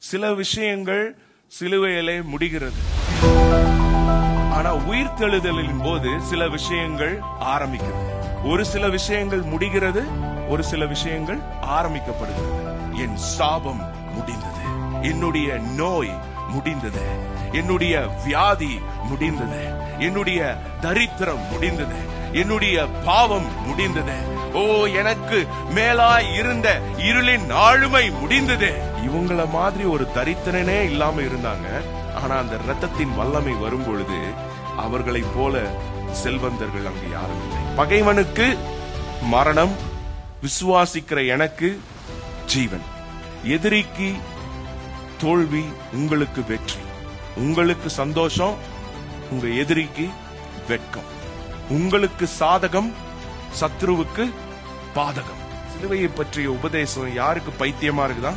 சில விஷயங்கள் சிலுவையிலே முடிகிறது. ஆனா உயிர்த்தெழுதலின் போது சில விஷயங்கள் ஆரம்பிக்கிறது. ஒரு சில விஷயங்கள் முடிகிறது, ஒரு சில விஷயங்கள் ஆரம்பிக்கப்படுகிறது. என் சாபம் முடிந்தது, என்னுடைய நோய் முடிந்தது, என்னுடைய வியாதி முடிந்தது, என்னுடைய தரித்திரம் முடிந்தது, என்னுடைய பாவம் முடிந்தது. ஓ, எனக்கு மேலாய் இருந்த இருளின் ஆளுமை முடிந்தது. இவங்கள மாதிரி ஒரு தரித்திரனே இல்லாம இருந்தாங்க. ஆனா அந்த இரத்தத்தின் வல்லமை வரும் பொழுது அவர்களை போல செல்வந்தர்கள் அங்கு யாரும் இல்லை. பகைவனுக்கு மரணம், விசுவாசிக்கிற எனக்கு ஜீவன். எதிரிக்கு தோல்வி, உங்களுக்கு வெற்றி. உங்களுக்கு சந்தோஷம், உங்க எதிரிக்கு வெட்கம். உங்களுக்கு சாதகம், சத்ருவுக்கு பாதகம். சிலுவையை பற்றிய உபதேசம் யாருக்கு பைத்தியமா இருக்குதா?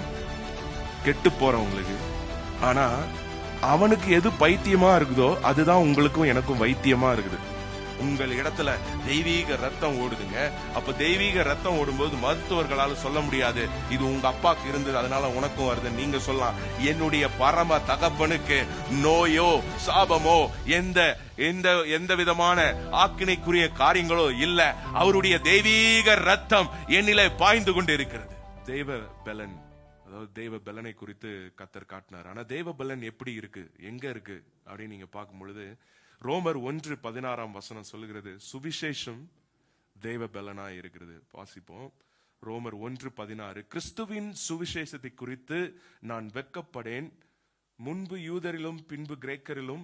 கெட்டு போறவங்களுக்கு. ஆனா அவனுக்கு எது பைத்தியமா இருக்குதோ அதுதான் உங்களுக்கும் எனக்கும் வைத்தியமா இருக்குது. உங்கள் இடத்துல தெய்வீக ரத்தம் ஓடுதுங்க. அப்ப தெய்வீக ரத்தம் ஓடும்போது மருத்துவர்களால சொல்ல முடியாது இது உங்க அப்பாக்கு இருந்தது அதனால உனக்கும் வருது. நீங்க சொல்லலாம், என்னுடைய பரம தகப்பனுக்கு நோயோ சாபமோ எந்த விதமான ஆக்கினைக்குரிய காரியங்களோ இல்ல. அவருடைய தெய்வீக ரத்தம் என்னிலே பாய்ந்து கொண்டு இருக்கிறது. தெய்வ பலன், அதாவது தெய்வ பலனை குறித்து கர்த்தர் காட்டினார். ஆனா தெய்வ பலன் எப்படி இருக்கு, எங்க இருக்கு அப்படின்னு நீங்க பார்க்கும் பொழுது ரோமர் 1:16 சொல்லுகிறது, சுவிசேஷம் தெய்வ பலனா இருக்கிறது. வாசிப்போம். ரோமர் 1:16, கிறிஸ்துவின் சுவிசேஷத்தை குறித்து நான் வெட்கப்படேன். முன்பு யூதரிலும் பின்பு கிரேக்கரிலும்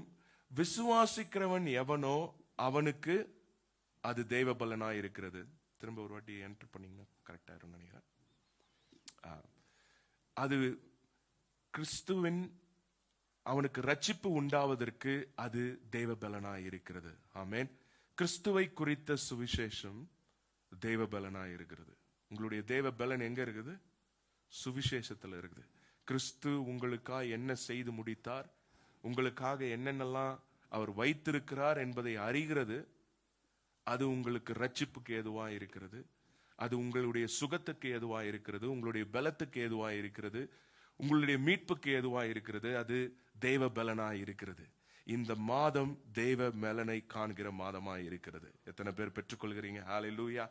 விசுவாசிக்கிறவன் எவனோ அவனுக்கு அது தெய்வ பலனா இருக்கிறது. திரும்ப ஒரு வாட்டி என்டர் பண்ணீங்கன்னா கரெக்டா இருக்கும் நினைக்கிறேன். அது கிறிஸ்துவின் அவனுக்கு ரட்சிப்பு உண்டாவதற்கு அது தெய்வ பலனா இருக்கிறது. ஆமென். கிறிஸ்துவை குறித்த சுவிசேஷம் தெய்வ பலனா இருக்கிறது. உங்களுடைய தெய்வ பலன் எங்க இருக்குது? சுவிசேஷத்துல இருக்குது. கிறிஸ்து உங்களுக்காக என்ன செய்து முடித்தார், உங்களுக்காக என்னென்னலாம் அவர் வைத்திருக்கிறார் என்பதை அறிகிறது. அது உங்களுக்கு ரட்சிப்புக்கு ஏதுவா இருக்கிறது. அது உங்களுடைய சுகத்துக்கு ஏதுவா இருக்கிறது, உங்களுடைய பலத்துக்கு ஏதுவா இருக்கிறது, உங்களுடைய மீட்புக்கு ஏதுவா இருக்கிறது. அது தெய்வ பலனா இருக்கிறது. இந்த மாதம் தெய்வ பலனை காண்கிற மாதமா இருக்கிறது. எத்தனை பேர் பெற்றுக்கொள்கிறீங்க? ஹல்லேலூயா.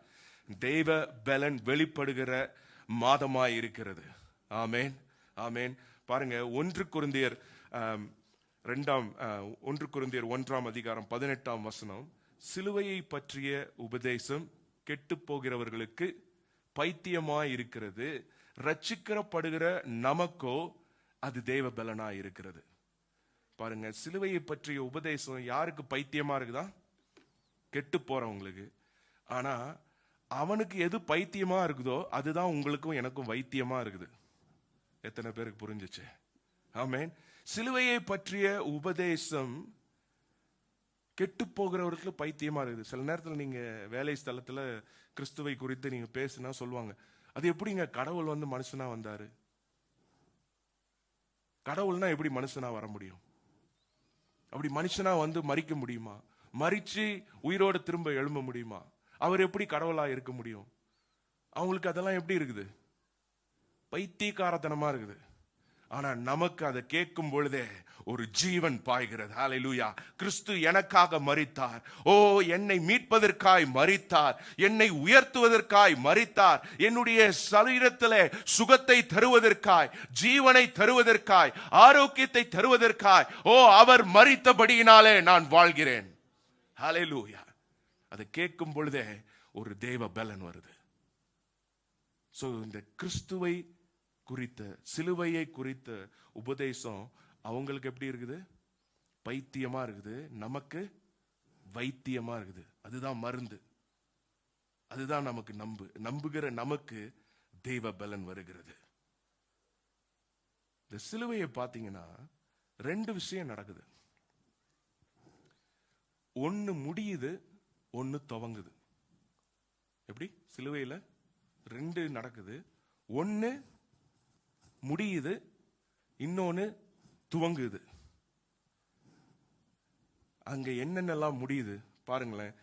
தெய்வ பலன் வெளிப்படுகிற மாதமா இருக்கிறது. ஆமென், ஆமென். பாருங்க, 1 கொரிந்தியர் 1:18 சிலுவையை பற்றிய உபதேசம் கெட்டு போகிறவர்களுக்கு பைத்தியமாய் இருக்கிறது, ரட்சிக்கப்படுகிற நமக்கோ அது தெய்வ பலனா இருக்கிறது. பாருங்க, சிலுவையை பற்றிய உபதேசம் யாருக்கு பைத்தியமா இருக்குதா? கெட்டு போறவங்களுக்கு. ஆனா அவனுக்கு எது பைத்தியமா இருக்குதோ அதுதான் உங்களுக்கும் எனக்கும் வைத்தியமா இருக்குது. எத்தனை பேருக்கு புரிஞ்சுச்சு? ஆமென். சிலுவையை பற்றிய உபதேசம் கெட்டு போகிறவர்களுக்கு பைத்தியமா இருக்குது. சில நேரத்தில் நீங்க வேலை ஸ்தலத்துல கிறிஸ்துவை குறித்து நீங்க பேசினா சொல்லுவாங்க, அது எப்படிங்க கடவுள் வந்து மனுஷனா வந்தாரு? கடவுள்னா எப்படி மனுஷனா வர முடியும்? அப்படி மனுஷனா வந்து மரிக்க முடியுமா? மரிச்சு உயிரோட திரும்ப எழும்ப முடியுமா? அவர் எப்படி கடவுளா இருக்க முடியும்? அவங்களுக்கு அதெல்லாம் எப்படி இருக்குது? பைத்தியக்காரத்தனமா இருக்குது. ஆனா நமக்கு அதை கேட்கும் பொழுதே ஒரு ஜீவன் பாய்கிறது. ஹல்லேலூயா. கிறிஸ்து எனக்காக மரித்தார். ஓ, என்னை மீட்பதற்காய் மரித்தார், என்னை உயர்த்துவதற்காய் மரித்தார், என்னுடைய சரீரத்திலே சுகத்தை தருவதற்காய், ஜீவனை தருவதற்காய், ஆரோக்கியத்தை தருவதற்காய் ஓ அவர் மரித்தபடியினாலே நான் வாழ்கிறேன். ஹல்லேலூயா. அதை கேட்கும் பொழுதே ஒரு தேவ பலன் வருது. சோ இந்த கிறிஸ்துவை குறித்த, சிலுவையை குறித்த உபதேசம் அவங்களுக்கு எப்படி இருக்குது? பைத்தியமா இருக்குது. நமக்கு வைத்தியமா இருக்குது. அதுதான் மருந்து. அதுதான் நமக்கு நம்புகிற நமக்கு தெய்வ பலன் வருகிறது. இந்த சிலுவையை பார்த்தீங்கன்னா 2 விஷயம் நடக்குது. ஒன்னு முடியுது, ஒன்னு துவங்குது. எப்படி? சிலுவையில 2 நடக்குது. ஒன்னு முடியுது, இன்னொன்னு துவங்குது. அங்க என்னென்னலாம் முடியுது பாருங்களேன்.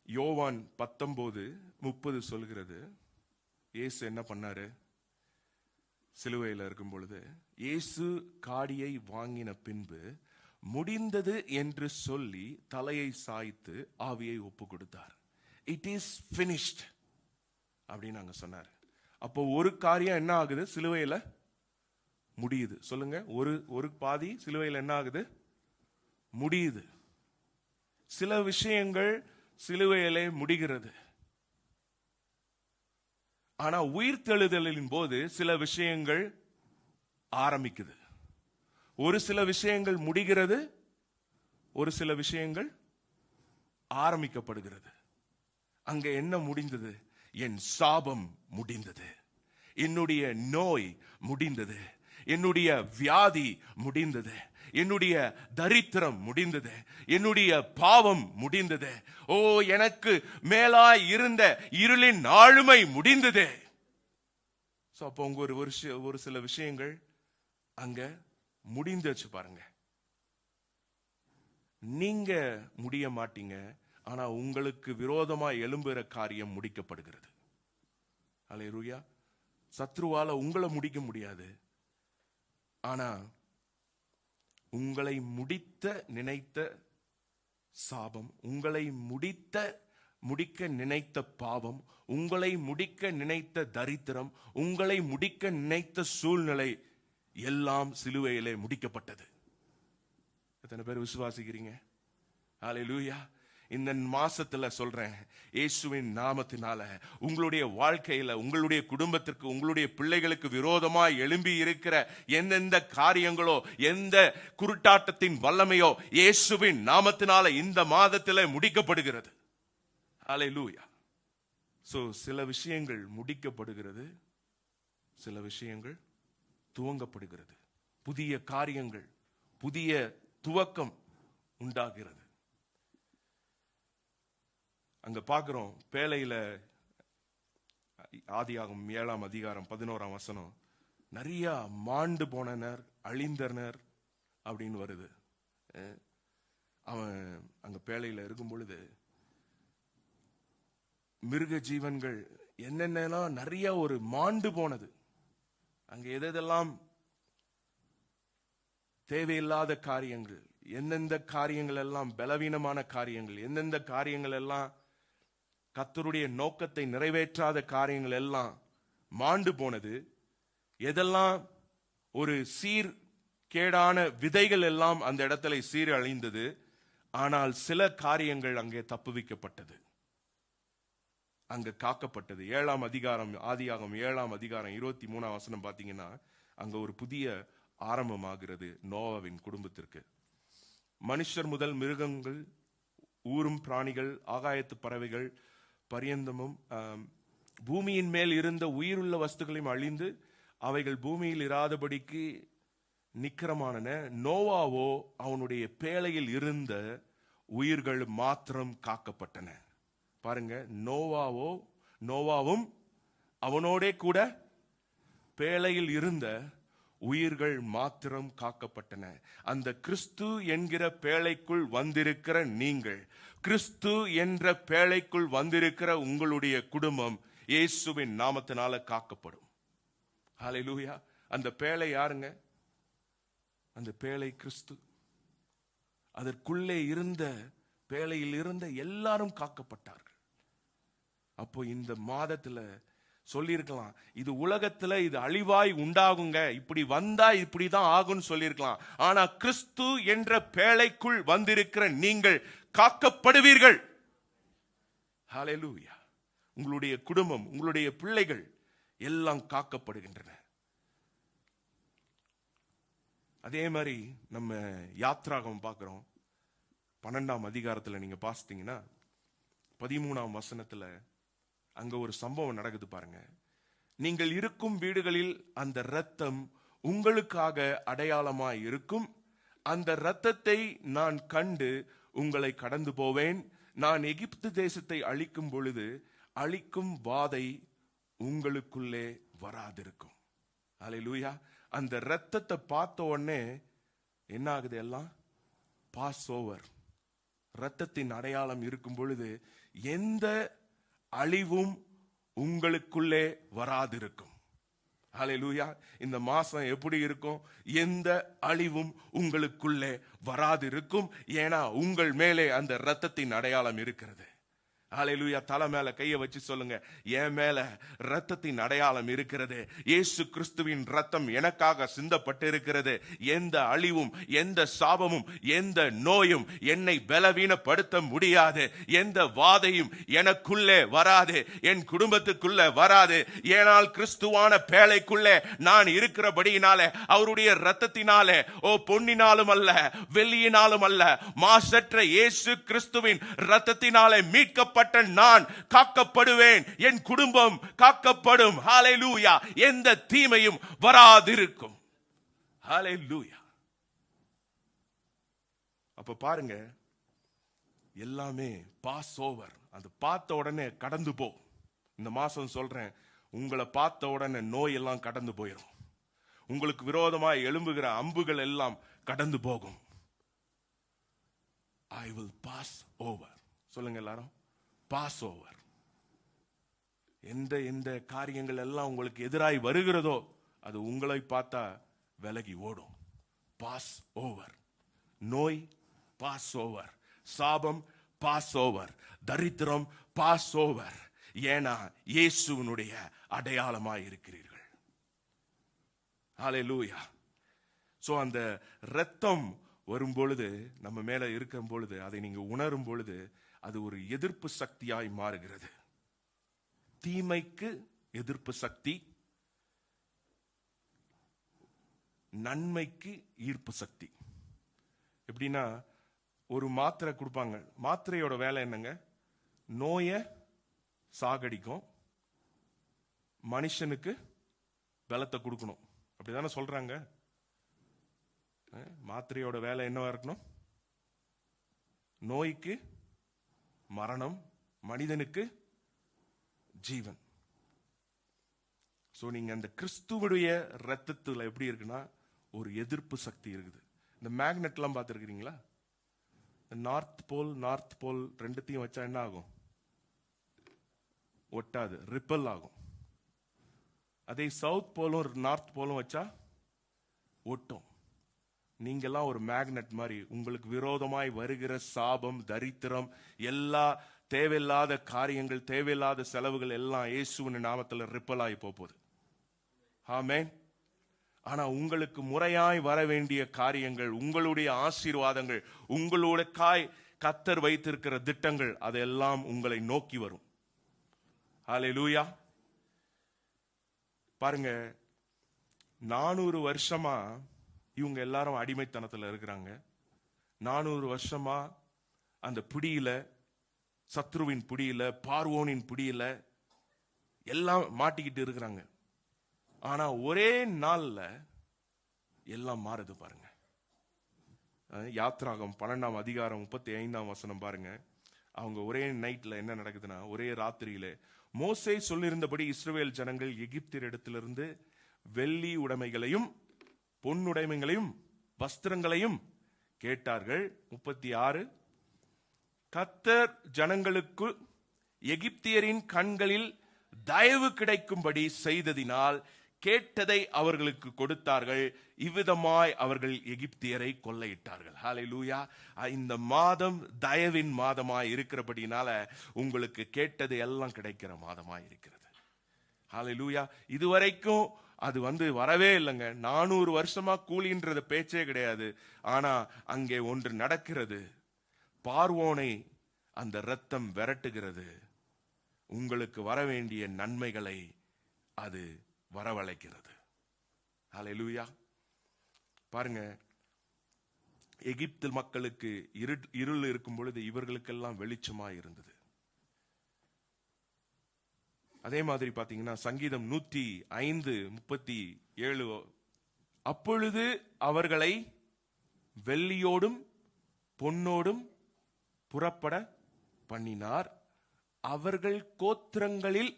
யோவான் 19:30 சொல்கிறது, இயேசு என்ன பண்ணாரு? சிலுவையில் இருக்கும் பொழுது இயேசு காடியை வாங்கின பின்பு முடிந்தது என்று சொல்லி தலையை சாய்த்து ஆவியை ஒப்பு கொடுத்தார். இட் இஸ் finished அப்படின்னு அங்க சொன்னார். அப்போ ஒரு காரியம் என்ன ஆகுது? சிலுவையில முடியுது. சொல்லுங்க, ஒரு பாதி சிலுவையில் என்ன ஆகுது? முடியுது. சில விஷயங்கள் சிலுவையிலே முடிகிறது. ஆனா உயிர்த்தெழுதலின் போது சில விஷயங்கள் ஆரம்பிக்குது. ஒரு சில விஷயங்கள் முடிகிறது, ஒரு சில விஷயங்கள் ஆரம்பிக்கப்படுகிறது. அங்க என்ன முடிந்தது? என் சாபம் முடிந்தது, என்னுடைய நோய் முடிந்தது, என்னுடைய வியாதி முடிந்தது, என்னுடைய தரித்திரம் முடிந்தது, என்னுடைய பாவம் முடிந்தது. ஓ, எனக்கு மேலாய் இருந்த இருளின் ஆளுமை முடிந்தது. அப்போ உங்க ஒரு சில விஷயங்கள் அங்க முடிந்துச்சு பாருங்க. நீங்க முடிய மாட்டீங்க, ஆனா உங்களுக்கு விரோதமா எழும்புற காரியம் முடிக்கப்படுகிறது. அல்லேலூயா. சத்ருவால உங்களை முடிக்க முடியாது, ஆனா உங்களை நினைத்த சாபம், உங்களை முடிக்க நினைத்த பாவம், உங்களை முடிக்க நினைத்த தரித்திரம், உங்களை முடிக்க நினைத்த சூழ்நிலை எல்லாம் சிலுவையிலே முடிக்கப்பட்டது. எத்தனை பேர் விசுவாசிக்கிறீங்க? அல்லேலூயா. இந்த மாசத்துல சொல்றேன், இயேசுவின் நாமத்தினால உங்களுடைய வாழ்க்கையில, உங்களுடைய குடும்பத்திற்கு, உங்களுடைய பிள்ளைகளுக்கு விரோதமாய் எழும்பி இருக்கிற எந்தெந்த காரியங்களோ, எந்த குருட்டாட்டத்தின் வல்லமையோ இயேசுவின் நாமத்தினால இந்த மாதத்துல முடிக்கப்படுகிறது. அல்லேலூயா. சில விஷயங்கள் முடிக்கப்படுகிறது, சில விஷயங்கள் துவங்கப்படுகிறது. புதிய காரியங்கள், புதிய துவக்கம் உண்டாகிறது. அங்க பார்க்கிறோம், பேழையில ஆதியாகமம் 7ஆம் அதிகாரம் 11ஆம் வசனம், நிறைய மாண்டு போனனர், அழிந்தனர் அப்படின்னு வருது. அவன் அங்க பேழையில இருக்கும் பொழுது மிருக ஜீவன்கள் என்னென்னலாம் நிறைய ஒரு மாண்டு போனது. அங்க எதெல்லாம் தேவையில்லாத காரியங்கள், எந்தெந்த காரியங்கள் எல்லாம் பலவீனமான காரியங்கள், எந்தெந்த காரியங்கள் எல்லாம் கர்த்தருடைய நோக்கத்தை நிறைவேற்றாத காரியங்கள் எல்லாம் மாண்டு போனது. எதெல்லாம் ஒரு சீர்கேடான விதைகள் எல்லாம் அந்த இடத்துல சீரழிந்தது. ஆனால் சில காரியங்கள் அங்கே தப்புவிக்கப்பட்டது, அங்க காக்கப்பட்டது. 7ஆம் அதிகாரம், ஆதியாகமம் 7ஆம் அதிகாரம் 23ஆம் வசனம் பாத்தீங்கன்னா, அங்க ஒரு புதிய ஆரம்பமாகிறது நோவாவின் குடும்பத்திற்கு. மனுஷர் முதல் மிருகங்கள், ஊரும் பிராணிகள், ஆகாயத்து பறவைகள் பரியந்தமும் பூமியின் மேல் இருந்த உயிருள்ள வஸ்துகளையும் அழிந்து அவைகள் பூமியில் இராதபடிக்கு நிக்கிரமான. நோவாவோ அவனுடைய பேழையில் இருந்த உயிர்கள் மாத்திரம் காக்கப்பட்டன. பாருங்க, நோவாவும் அவனோடே கூட பேழையில் இருந்த உயிர்கள் மாத்திரம் காக்கப்பட்டன. அந்த கிறிஸ்து என்கிற பேழைக்குள் வந்திருக்கிற நீங்கள், கிறிஸ்து என்ற பேழைக்குள் வந்திருக்கிற உங்களுடைய குடும்பம் இயேசுவின் நாமத்தினால காக்கப்படும். ஹல்லேலூயா. அந்த பேழை யாருங்க? அந்த பேழை கிறிஸ்து. அதற்குள்ளே இருந்த பேழையில் இருந்த எல்லாரும் காக்கப்பட்டார்கள். அப்போ இந்த மாதத்துல சொல்லியிருக்கலாம், இது உலகத்துல இது அழிவாய் உண்டாகுங்க, இப்படி வந்தா இப்படிதான் ஆகும்னு சொல்லியிருக்கலாம். ஆனா கிறிஸ்து என்ற பேழைக்குள் வந்திருக்கிற நீங்கள் காக்கப்படுவீர்கள். ஹல்லேலூயா. உங்களுடைய குடும்பம், உங்களுடைய பிள்ளைகள் எல்லாம் காக்கப்படுகின்றன. அதே மாதிரி நம்ம யாத்ராகம் பார்க்கிறோம். 12ஆம் அதிகாரத்துல நீங்க பாத்தீங்கன்னா 13ஆம் வசனத்துல அங்க ஒரு சம்பவம் நடக்குது பாருங்க. நீங்கள் இருக்கும் வீடுகளில் அந்த இரத்தம் உங்களுக்காக அடையாளமாய் இருக்கும். அந்த இரத்தத்தை நான் கண்டு உங்களை கடந்து போவேன். நான் எகிப்து தேசத்தை அழிக்கும் பொழுது அழிக்கும் வாதை உங்களுக்குள்ளே வராதிருக்கும். அல்லேலூயா. அந்த இரத்தத்தை பார்த்த உடனே என்ன ஆகுது? எல்லாம் பாஸ் ஓவர். இரத்தத்தின் அடையாளம் இருக்கும் பொழுது எந்த அழிவும் உங்களுக்குள்ளே வராதிருக்கும். ஹல்லேலூயா. இந்த மாசம் எப்படி இருக்கும்? எந்த அழிவும் உங்களுக்குள்ளே வராதிருக்கும். ஏன்னா உங்கள் மேலே அந்த இரத்தத்தின் அடையாளம் இருக்கிறது. ஹல்லேலூயா. தலை மேல கையை வச்சு சொல்லுங்க, என் மேல இரத்தத்தின் அடையாளம் இருக்கிறது. இயேசு கிறிஸ்துவின் இரத்தம் எனக்காக சிந்தப்பட்டு இருக்கிறது. எந்த அழிவும், எந்த சாபமும், எந்த நோயும் என்னை பலவீனப்படுத்த முடியாது. எந்த வாதையும் எனக்குள்ளே வராது, என் குடும்பத்துக்குள்ள வராது. ஏனால் கிறிஸ்துவான பேழைக்குள்ளே நான் இருக்கிறபடியினாலே, அவருடைய இரத்தத்தினாலே, பொன்னினாலும் அல்ல, வெள்ளியினாலும் அல்ல, மாசற்ற இயேசு கிறிஸ்துவின் இரத்தத்தினாலே மீட்கப்பட்ட நான் காக்கப்படுவேன். என் குடும்பம் காக்கப்படும். ஹல்லேலூயா. எந்த தீமையும் வராதிருக்கும். ஹல்லேலூயா. அப்ப பாருங்க, எல்லாமே பாஸ் ஓவர். அந்த பார்த்த உடனே கடந்து போ. இந்த மாசம் சொல்றேன், உங்களை பார்த்த உடனே நோய் எல்லாம் கடந்து போயிடும். உங்களுக்கு விரோதமாய் எழும்புகிற அம்புகள் எல்லாம் கடந்து போகும். I will pass over. சொல்லுங்க எல்லாரும், பாஸ் ஓவர். எந்த காரியங்கள் எல்லாம் உங்களுக்கு எதிராய் வருகிறதோ அது உங்களை பார்த்தா விலகி ஓடும். Pass over. நோய் பாஸ் ஓவர், சாபம் பாஸ் ஓவர், தரித்திரம் பாஸ் ஓவர். ஏன்னா இயேசுவினுடைய அடையாளமாய் இருக்கிறீர்கள். ஹல்லேலூயா. சோ அந்த இரத்தம் வரும் பொழுது, நம்ம மேல இருக்கும் பொழுது, அதை நீங்க உணரும் பொழுது அது ஒரு எதிர்ப்பு சக்தியாய் மாறுகிறது. தீமைக்கு எதிர்ப்பு சக்தி, நன்மைக்கு ஈர்ப்பு சக்தி. எப்படின்னா, ஒரு மாத்திரை கொடுப்பாங்க. மாத்திரையோட வேலை என்னங்க? நோயை சாகடிக்கும், மனுஷனுக்கு பலத்தை கொடுக்கணும். அப்படிதானே சொல்றாங்க. மாத்திரையோட வேலை என்னவா இருக்கணும்? நோய்க்கு மரணம், மனிதனுக்கு ஜீவன். சோ நீங்க அந்த கிறிஸ்துவுடைய ரத்தத்துல எப்படி இருக்குன்னா ஒரு எதிர்ப்பு சக்தி இருக்குது. இந்த மேக்னெட் எல்லாம் பார்த்திருக்கீங்களா? நார்த் போல் ரெண்டுத்தையும் வச்சா என்ன ஆகும்? ஒட்டாது, ரிப்பல் ஆகும். அதே சவுத் போலும் நார்த் போலும் வச்சா ஒட்டும். நீங்கெல்லாம் ஒரு மேக்னெட் மாதிரி. உங்களுக்கு விரோதமாய் வருகிற சாபம், தரித்திரம், எல்லா தேவையில்லாத காரியங்கள், தேவையில்லாத செலவுகள் எல்லாம் இயேசுவின் நாமத்தில் ரிப்பல் ஆகி போகுது. ஆமென். ஆனா உங்களுக்கு முறையாய் வர வேண்டிய காரியங்கள், உங்களுடைய ஆசீர்வாதங்கள், உங்களுடைய கர்த்தர் வைத்திருக்கிற திட்டங்கள், அதெல்லாம் உங்களை நோக்கி வரும். ஹல்லேலூயா. பாருங்க, 400 வருஷமா இவங்க எல்லாரும் அடிமைத்தனத்துல இருக்கிறாங்க. 400 வருஷமா அந்த பிடியில, சத்ருவின் பிடியில, பார்வோனின் பிடியில எல்லாம் மாட்டிக்கிட்டு இருக்கிறாங்க. ஆனா ஒரே நாள்ல எல்லாம் மாறுது. பாருங்க, யாத்ராகம் 12ஆம் அதிகாரம் 35ஆம் வசனம் பாருங்க. அவங்க ஒரே நைட்ல என்ன நடக்குதுன்னா, ஒரே ராத்திரியில மோசே சொல்லியிருந்தபடி இஸ்ரவேல் ஜனங்கள் எகிப்தியரிடத்திலிருந்து வெள்ளி உடைமைகளையும் பொன்னுடைமைகளையும் வஸ்திரங்களையும் கேட்டார்கள். 36, கர்த்தர் ஜனங்களுக்கு எகிப்தியரின் கண்களில் தயவு கிடைக்கும்படி செய்ததினால் கேட்டதை அவர்களுக்கு கொடுத்தார்கள். இவ்விதமாய் அவர்கள் எகிப்தியரை கொள்ளையிட்டார்கள். ஹல்லேலூயா. இந்த மாதம் தயவின் மாதமாய் இருக்கிறபடினால உங்களுக்கு கேட்டது எல்லாம் கிடைக்கிற மாதமாய் இருக்கிறது. ஹல்லேலூயா. இதுவரைக்கும் அது வரவே இல்லைங்க. 400 வருஷமா கூலின்றது பேச்சே கிடையாது. ஆனா அங்கே ஒன்று நடக்கிறது. பார்வோனை அந்த இரத்தம் விரட்டுகிறது. உங்களுக்கு வர வேண்டிய நன்மைகளை அது வரவழைக்கிறது. ஹல்லேலூயா. பாருங்க, எகிப்து மக்களுக்கு இருள் இருக்கும் பொழுது இவர்களுக்கெல்லாம் வெளிச்சமா இருந்தது. அதே மாதிரி பாத்தீங்கன்னா சங்கீதம் 105:37, அப்பொழுது அவர்களை வெள்ளியோடும் பொன்னோடும் புறப்பட பண்ணினார், அவர்கள் கோத்திரங்களில்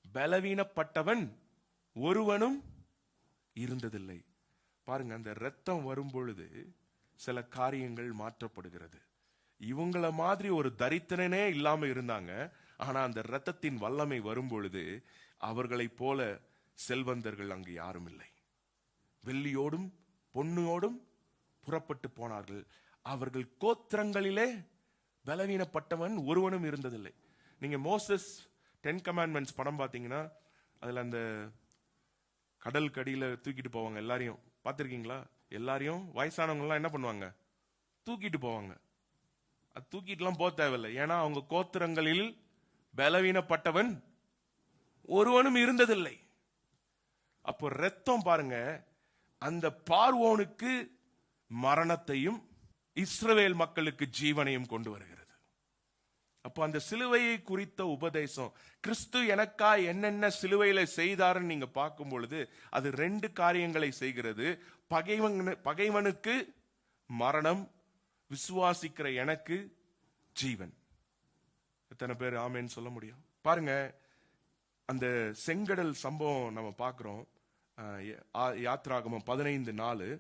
பலவீனப்பட்டவன் ஒருவனும் இருந்ததில்லை. பாருங்க, அந்த இரத்தம் வரும் பொழுது சில காரியங்கள் மாற்றப்படுகிறது. இவங்கள மாதிரி ஒரு தரித்திரனே இல்லாம இருந்தாங்க. ஆனா அந்த இரத்தத்தின் வல்லமை வரும் பொழுது அவர்களை போல செல்வந்தர்கள் அங்கு யாரும் இல்லை. வெள்ளியோடும் பொன்னோடும் புறப்பட்டு போனார்கள். அவர்கள் கோத்திரங்களிலே பலவீனப்பட்டவன் ஒருவனும் இருந்ததில்லை. நீங்க மோசஸ் 10 கமாண்ட்மெண்ட்ஸ் படம் பார்த்தீங்கன்னா அதுல அந்த கடல் கடியில தூக்கிட்டு போவாங்க. எல்லாரையும் பார்த்திருக்கீங்களா? எல்லாரையும் வயசானவங்க எல்லாம் என்ன பண்ணுவாங்க? தூக்கிட்டு போவாங்க. அது தூக்கிட்டுலாம் போக தேவையில்லை. ஏன்னா அவங்க கோத்திரங்களில் பலவீனப்பட்டவன் ஒருவனும் இருந்ததில்லை. அப்போ ரத்தம் பாருங்க, அந்த பார்வோனுக்கு மரணத்தையும் இஸ்ரவேல் மக்களுக்கு ஜீவனையும் கொண்டு வருகிறது. அப்போ அந்த சிலுவையை குறித்த உபதேசம், கிறிஸ்து எனக்கா என்னென்ன சிலுவையில செய்தாருன்னு நீங்க பார்க்கும் பொழுது அது 2 காரியங்களை செய்கிறது. பகைவனுக்கு மரணம், விசுவாசிக்கிற எனக்கு ஜீவன். எத்தனை பேர் ஆமேன்னு சொல்ல முடியும்? பாருங்க, அந்த செங்கடல் சம்பவம் நம்ம பார்க்கிறோம். யாத்ராகமம் 15:4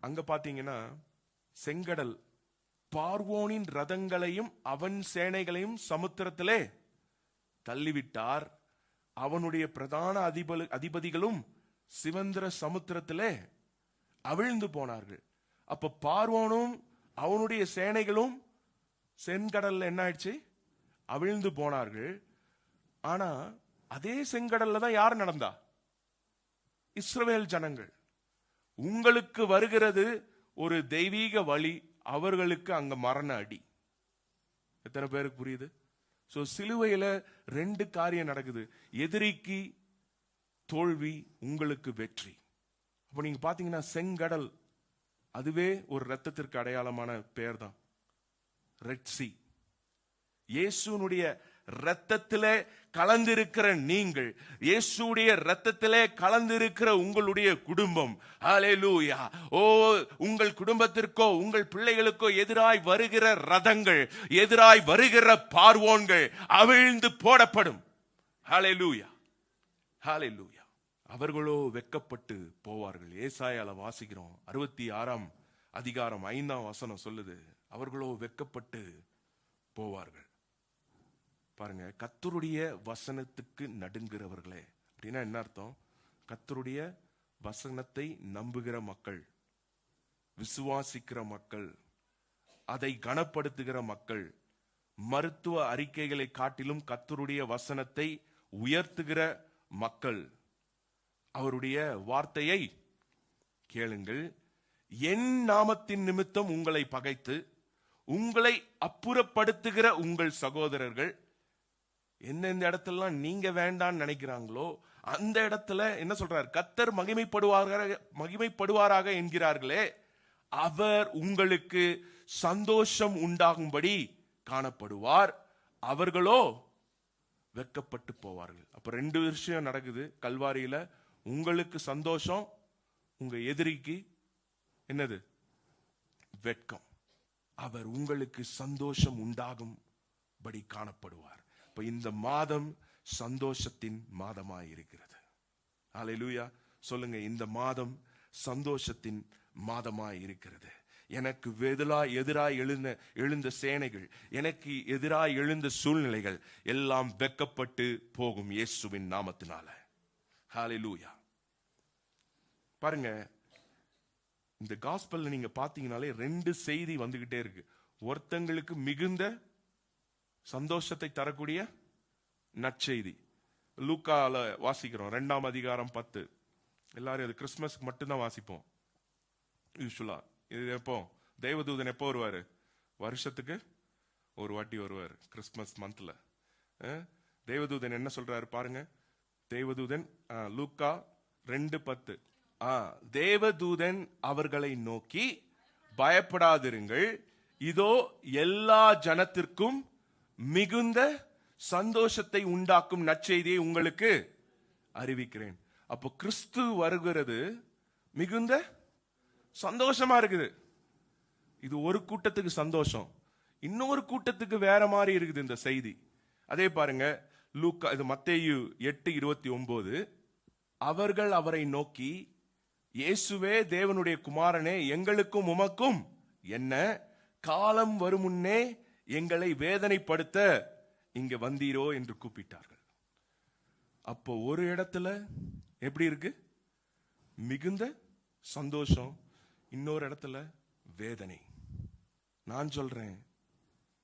அங்க பாத்தீங்கன்னா செங்கடல் பார்வோனின் ரதங்களையும் அவன் சேனைகளையும் சமுத்திரத்திலே தள்ளிவிட்டார். அவனுடைய பிரதான அதிபதிகளும் சிவந்திர சமுத்திரத்திலே அவிழ்ந்து போனார்கள். அப்ப பார்வோனும் அவனுடைய சேனைகளும் செங்கடல்ல என்ன ஆயிடுச்சு? அவிழ்ந்து போனார்கள். ஆனா அதே செங்கடல்ல தான் யார் நடந்தா? இஸ்ரவேல் ஜனங்கள். உங்களுக்கு வருகிறது ஒரு தெய்வீக வழி, அவர்களுக்கு அங்க மரண அடி. எத்தனை பேருக்கு புரியுது? சோ சிலுவையில 2 காரியம் நடக்குது. எதிரிக்கு தோல்வி, உங்களுக்கு வெற்றி. அப்ப நீங்க பாத்தீங்கன்னா செங்கடல் அதுவே ஒரு ரத்தத்திற்கு அடையாளமான பெயர் தான், ரெட் சி. இயேசுனுடைய ரத்தத்திலே கலந்திருக்கிற நீங்கள், இயேசுடைய ரத்தத்திலே கலந்திருக்கிற உங்களுடைய குடும்பம், ஹல்லேலூயா. ஓ, உங்கள் குடும்பத்திற்கோ உங்கள் பிள்ளைகளுக்கோ எதிராய் வருகிற ரதங்கள், எதிராய் வருகிற பார்வோன்கள் அவிழ்ந்து போடப்படும். ஹல்லேலூயா, ஹல்லேலூயா. அவர்களோ வெட்கப்பட்டு போவார்கள். ஏசாயால வாசிக்கிறோம் 66ஆம் அதிகாரம் 5ஆம் வசனம் சொல்லுது, அவர்களோ வெட்கப்பட்டு போவார்கள். பாருங்க, கர்த்தருடைய வசனத்துக்கு நடுங்குகிறவர்களே அப்படின்னா என்ன அர்த்தம்? கர்த்தருடைய வசனத்தை நம்புகிற மக்கள், விசுவாசிக்கிற மக்கள், அதை கனப்படுத்துகிற மக்கள், மருத்துவ அறிக்கைகளை காட்டிலும் கர்த்தருடைய வசனத்தை உயர்த்துகிற மக்கள், அவருடைய வார்த்தையை கேளுங்கள். என் நாமத்தின் நிமித்தம் உங்களை பகைத்து உங்களை அப்புறப்படுத்துகிற உங்கள் சகோதரர்கள் எந்தெந்த இடத்துல நீங்க வேண்டான்னு நினைக்கிறாங்களோ அந்த இடத்துல என்ன சொல்றார்? கர்த்தர் மகிமைப்படுவாராக என்கிறார்களே, அவர் உங்களுக்கு சந்தோஷம் உண்டாகும்படி காணப்படுவார், அவர்களோ வெட்கப்பட்டு போவார்கள். அப்ப 2 விஷயம் நடக்குது கல்வாரியில. உங்களுக்கு சந்தோஷம், உங்க எதிரிக்கு என்னது? வெட்கம். அவர் உங்களுக்கு சந்தோஷம் உண்டாகும்படி காணப்படுவார். இப்ப இந்த மாதம் சந்தோஷத்தின் மாதமாய் இருக்கிறது. ஹல்லேலூயா சொல்லுங்க, இந்த மாதம் சந்தோஷத்தின் மாதமாய் இருக்கிறது. எனக்கு எதிராய் எழுந்த சேனைகள், எனக்கு எதிராய் எழுந்த சூழ்நிலைகள் எல்லாம் வெட்கப்பட்டு போகும் இயேசுவின் நாமத்தினால. ஹல்லேலூயா. பாருங்க, இந்த காஸ்பல்ல நீங்க பாத்தீங்கன்னாலே 2 செய்தி வந்துகிட்டே இருக்கு. ஒருத்தங்களுக்கு மிகுந்த சந்தோஷத்தை தரக்கூடிய நற்செய்தி. லூக்கால வாசிக்கிறோம் 2ஆம் அதிகாரம் 10. எல்லாரும் அது கிறிஸ்துமஸ்க்கு மட்டும்தான் வாசிப்போம் யூசுவலா. இது எப்போ? தேவதூதன் எப்போ வருவாரு? வருஷத்துக்கு ஒரு வாட்டி வருவார், கிறிஸ்துமஸ் மந்த்ல. தேவதூதன் என்ன சொல்றாரு பாருங்க. தேவதூதன் லூக்கா 2:10. தேவதூதன் அவர்களை நோக்கி, பயப்படாதிருங்கள், இதோ எல்லா ஜனத்திற்கும் மிகுந்த சந்தோஷத்தை உண்டாக்கும் நற்செய்தியை உங்களுக்கு அறிவிக்கிறேன். அப்போ கிறிஸ்து வருகிறது மிகுந்த சந்தோஷமா இருக்குது. இது ஒரு கூட்டத்துக்கு சந்தோஷம், இன்னொரு கூட்டத்துக்கு வேற மாதிரி இருக்குது இந்த செய்தி. அதே பாருங்க லூக்கா, இது மத்தேயு 8:29. அவர்கள் அவரை நோக்கி, இயேசுவே தேவனுடைய குமாரனே, எங்களுக்கும் உமக்கும் என்ன காலம் வரும் முன்னே எங்களை வேதனைப்படுத்த இங்க வந்தீரோ என்று கூப்பிட்டார்கள். அப்போ ஒரு இடத்துல எப்படி இருக்கு? மிகுந்த சந்தோஷம், இன்னொரு இடத்துல வேதனை. நான் சொல்றேன்,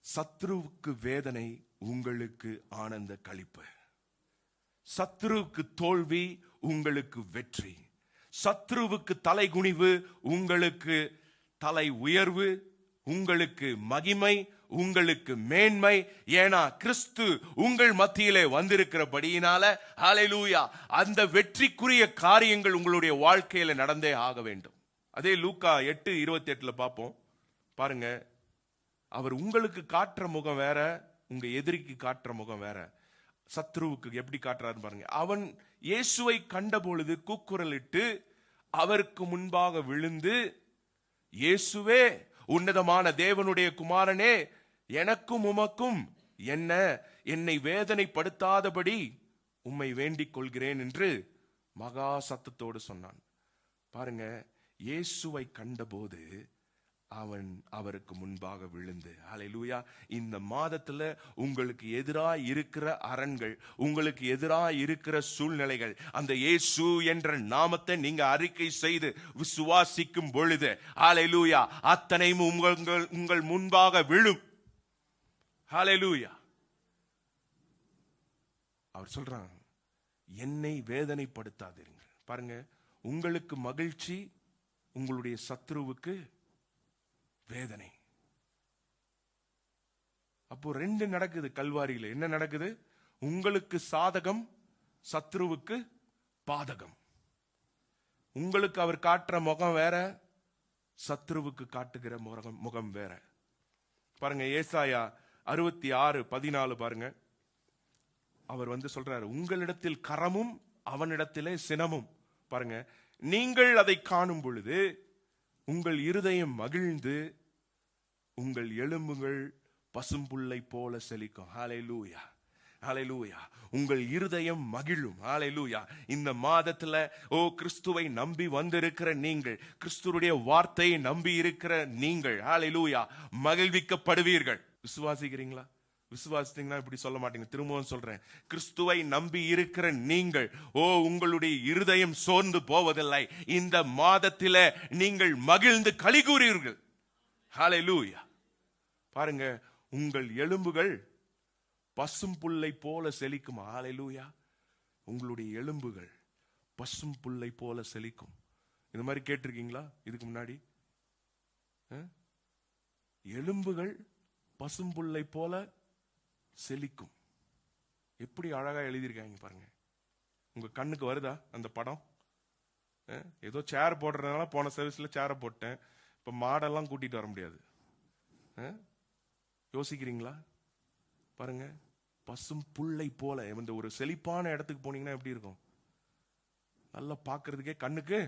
சத்ருவுக்கு வேதனை, உங்களுக்கு ஆனந்த களிப்பு. சத்ருவுக்கு தோல்வி, உங்களுக்கு வெற்றி. சத்ருவுக்கு தலைகுனிவு, உங்களுக்கு தலை உயர்வு, உங்களுக்கு மகிமை, உங்களுக்கு மேன்மை. ஏனா கிறிஸ்து உங்கள் மத்தியிலே வந்திருக்கிறபடியினால, ஹல்லேலூயா, அந்த வெற்றிக்குரிய காரியங்கள் உங்களுடைய வாழ்க்கையில நடந்தே ஆக வேண்டும். அதே லூக்கா 8:28 பார்ப்போம். பாருங்க, அவர் உங்களுக்கு காட்டுற முகம் வேற, உங்க எதிரிக்கு காட்டுற முகம் வேற. சத்ருவுக்கு எப்படி காட்டுறாரு பாருங்க. அவன் இயேசுவை கண்ட பொழுது கூக்குரலிட்டு அவருக்கு முன்பாக விழுந்து, இயேசுவே, உன்னதமான தேவனுடைய குமாரனே, எனக்கும் உமக்கும் என்ன, என்னை வேதனைப்படுத்தாதபடி உம்மை வேண்டிக் கொள்கிறேன் என்று மகா சத்தத்தோடு சொன்னான். பாருங்க, இயேசுவை கண்டபோது அவன் அவருக்கு முன்பாக விழுந்து. ஹல்லேலூயா. இந்த மாதத்துல உங்களுக்கு எதிராக இருக்கிற அரண்கள், உங்களுக்கு எதிராக இருக்கிற சூழ்நிலைகள், அந்த இயேசு என்ற நாமத்தை நீங்க அறிக்கை செய்து விசுவாசிக்கும் பொழுது, ஹல்லேலூயா, அத்தனையும் உங்கள் முன்பாக விழும். ஹல்லேலூயா. அவர் சொல்றாங்க, என்னை வேதனைப்படுத்தாதீர்கள். பாருங்க, உங்களுக்கு மகிழ்ச்சி, உங்களுடைய சத்ருவுக்கு வேதனை. அப்போ ரெண்டு நடக்குது கல்வாரியில. என்ன நடக்குது? உங்களுக்கு சாதகம், சத்ருவுக்கு பாதகம். உங்களுக்கு அவர் காட்டுற முகம் வேற, சத்ருவுக்கு காட்டுகிற முகம் வேற. பாருங்க, ஏசாயா 66:14 பாருங்க. அவர் சொல்றாரு, உங்களிடத்தில் கரமும் அவனிடத்திலே சினமும். பாருங்க, நீங்கள் அதை காணும் பொழுது உங்கள் இருதயம் மகிழ்ந்து உங்கள் எலும்புகள் பசும்புல்லை போல செழிக்கும். ஹல்லேலூயா, ஹல்லேலூயா. உங்கள் இருதயம் மகிழும். ஹல்லேலூயா. இந்த மாதத்துல கிறிஸ்துவை நம்பி வந்திருக்கிற நீங்கள், கிறிஸ்துவுடைய வார்த்தையை நம்பி இருக்கிற நீங்கள், ஹல்லேலூயா, மகிழ்விக்கப்படுவீர்கள். விசுவாசிக்கிறீங்களா? விசுவாசித்தீங்கன்னா இப்படி சொல்ல மாட்டீங்க. திரும்பவும் சொல்றேன், கிறிஸ்துவை நம்பி இருக்கிற நீங்கள், உங்களுடைய இருதயம் சோர்ந்து போவதில்லை. இந்த மாதத்தில நீங்கள் மகிழ்ந்து களி கூறுவீர்கள். ஹல்லேலூயா. பாருங்க, உங்கள் எலும்புகள் பசும் புல்லை போல செழிக்கும். ஹல்லேலூயா. உங்களுடைய எலும்புகள் பசும் புல்லை போல செழிக்கும். இந்த மாதிரி கேட்டிருக்கீங்களா இதுக்கு முன்னாடி? எலும்புகள் பசும் புல்லை போல செழிக்கும். எப்படி அழகா எழுதியிருக்காங்க பாருங்க. உங்க கண்ணுக்கு வருதா அந்த படம்? ஏதோ சேர் போடுறதுனால போன சர்வீஸ்ல சேரை போட்டேன், இப்ப மாடெல்லாம் கூட்டிட்டு வர முடியாது. யோசிக்கிறீங்களா? பாருங்க, பசும் புல்லை போல. இந்த ஒரு செழிப்பான இடத்துக்கு போனீங்கன்னா எப்படி இருக்கும்? நல்லா பாக்குறதுக்கே கண்ணுக்கு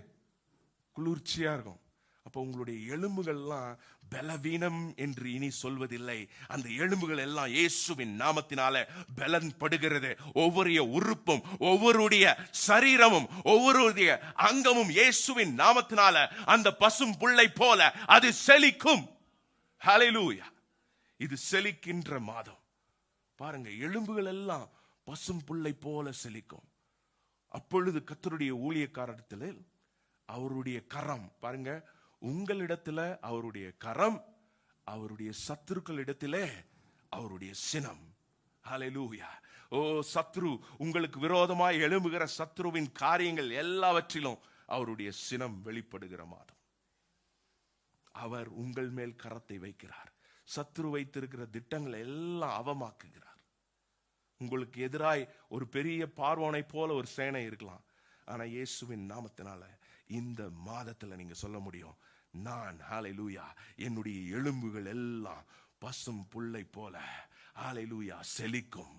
குளிர்ச்சியா இருக்கும். அப்ப உங்களுடைய எலும்புகள்லாம் பலவீனம் என்று இனி சொல்வதில்லை. அந்த எலும்புகள் எல்லாம் இயேசுவின் நாமத்தினால பலன் படுகிறது. ஒவ்வொரு உறுப்பும், ஒவ்வொருடைய சரீரமும், ஒவ்வொருடைய அங்கமும் இயேசுவின் நாமத்தினால அந்த பசும் புல்லை போல அது செழிக்கும். ஹல்லேலூயா. இது செழிக்கின்ற மாதம். பாருங்க, எலும்புகள் எல்லாம் பசும் புல்லை போல செழிக்கும். அப்பொழுது கர்த்தருடைய ஊழியக்காரத்தில் அவருடைய கரம், பாருங்க, உங்களிடத்துல அவருடைய கரம், அவருடைய சத்துருக்களிடத்திலே அவருடைய சினம். ஹல்லேலூயா. சத்ரு, உங்களுக்கு விரோதமாய் எழும்புகிற சத்ருவின் காரியங்கள் எல்லாவற்றிலும் அவருடைய சினம் வெளிப்படுகிற மாதம். அவர் உங்கள் மேல் கரத்தை வைக்கிறார். சத்ரு வைத்திருக்கிற திட்டங்களை எல்லாம் அவமாக்குகிறார். உங்களுக்கு எதிராய் ஒரு பெரிய பார்வோனை போல ஒரு சேனை இருக்கலாம். ஆனா இயேசுவின் நாமத்தினால இந்த மாதத்துல நீங்க சொல்ல முடியும், நான், ஹல்லேலூயா, என்னுடைய எலும்புகள் எல்லாம் பசும் புல்லை போல, ஹல்லேலூயா, செழிக்கும்.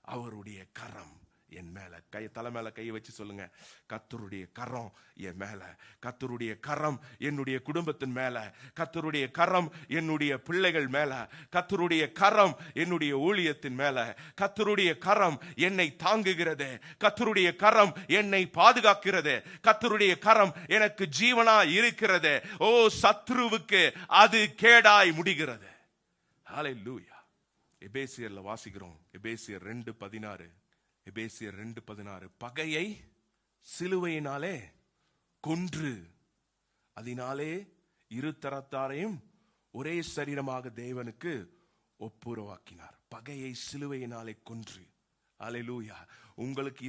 அவருடைய கரம் என் மேல, தலை மேல கையை வச்சு சொல்லுங்க, கர்த்தருடைய கரம் என் மேல, கர்த்தருடைய கரம் என்னுடைய குடும்பத்தின் மேல, கர்த்தருடைய கரம் என்னுடைய பிள்ளைகள் மேல, கர்த்தருடைய கரம் என்னுடைய ஊழியத்தின் மேல, கர்த்தருடைய கரம் என்னை தாங்குகிறது, கர்த்தருடைய கரம் என்னை பாதுகாக்கிறது, கர்த்தருடைய கரம் எனக்கு ஜீவனா இருக்கிறது. சத்ருவுக்கு அது கேடாய் முடிகிறது. ஹல்லேலூயா. எபேசியர்ல வாசிக்கிறோம், எபேசியர் 2:16. எபேசியர் 2:16 பகையை சிலுவையினாலே கொன்று அதனாலே இரு தரத்தாரையும் ஒரே சரீரமாக தேவனுக்கு ஒப்புரவாக்கினார். பகையை சிலுவையினாலே கொன்று. அல்லேலூயா. உங்களுக்கு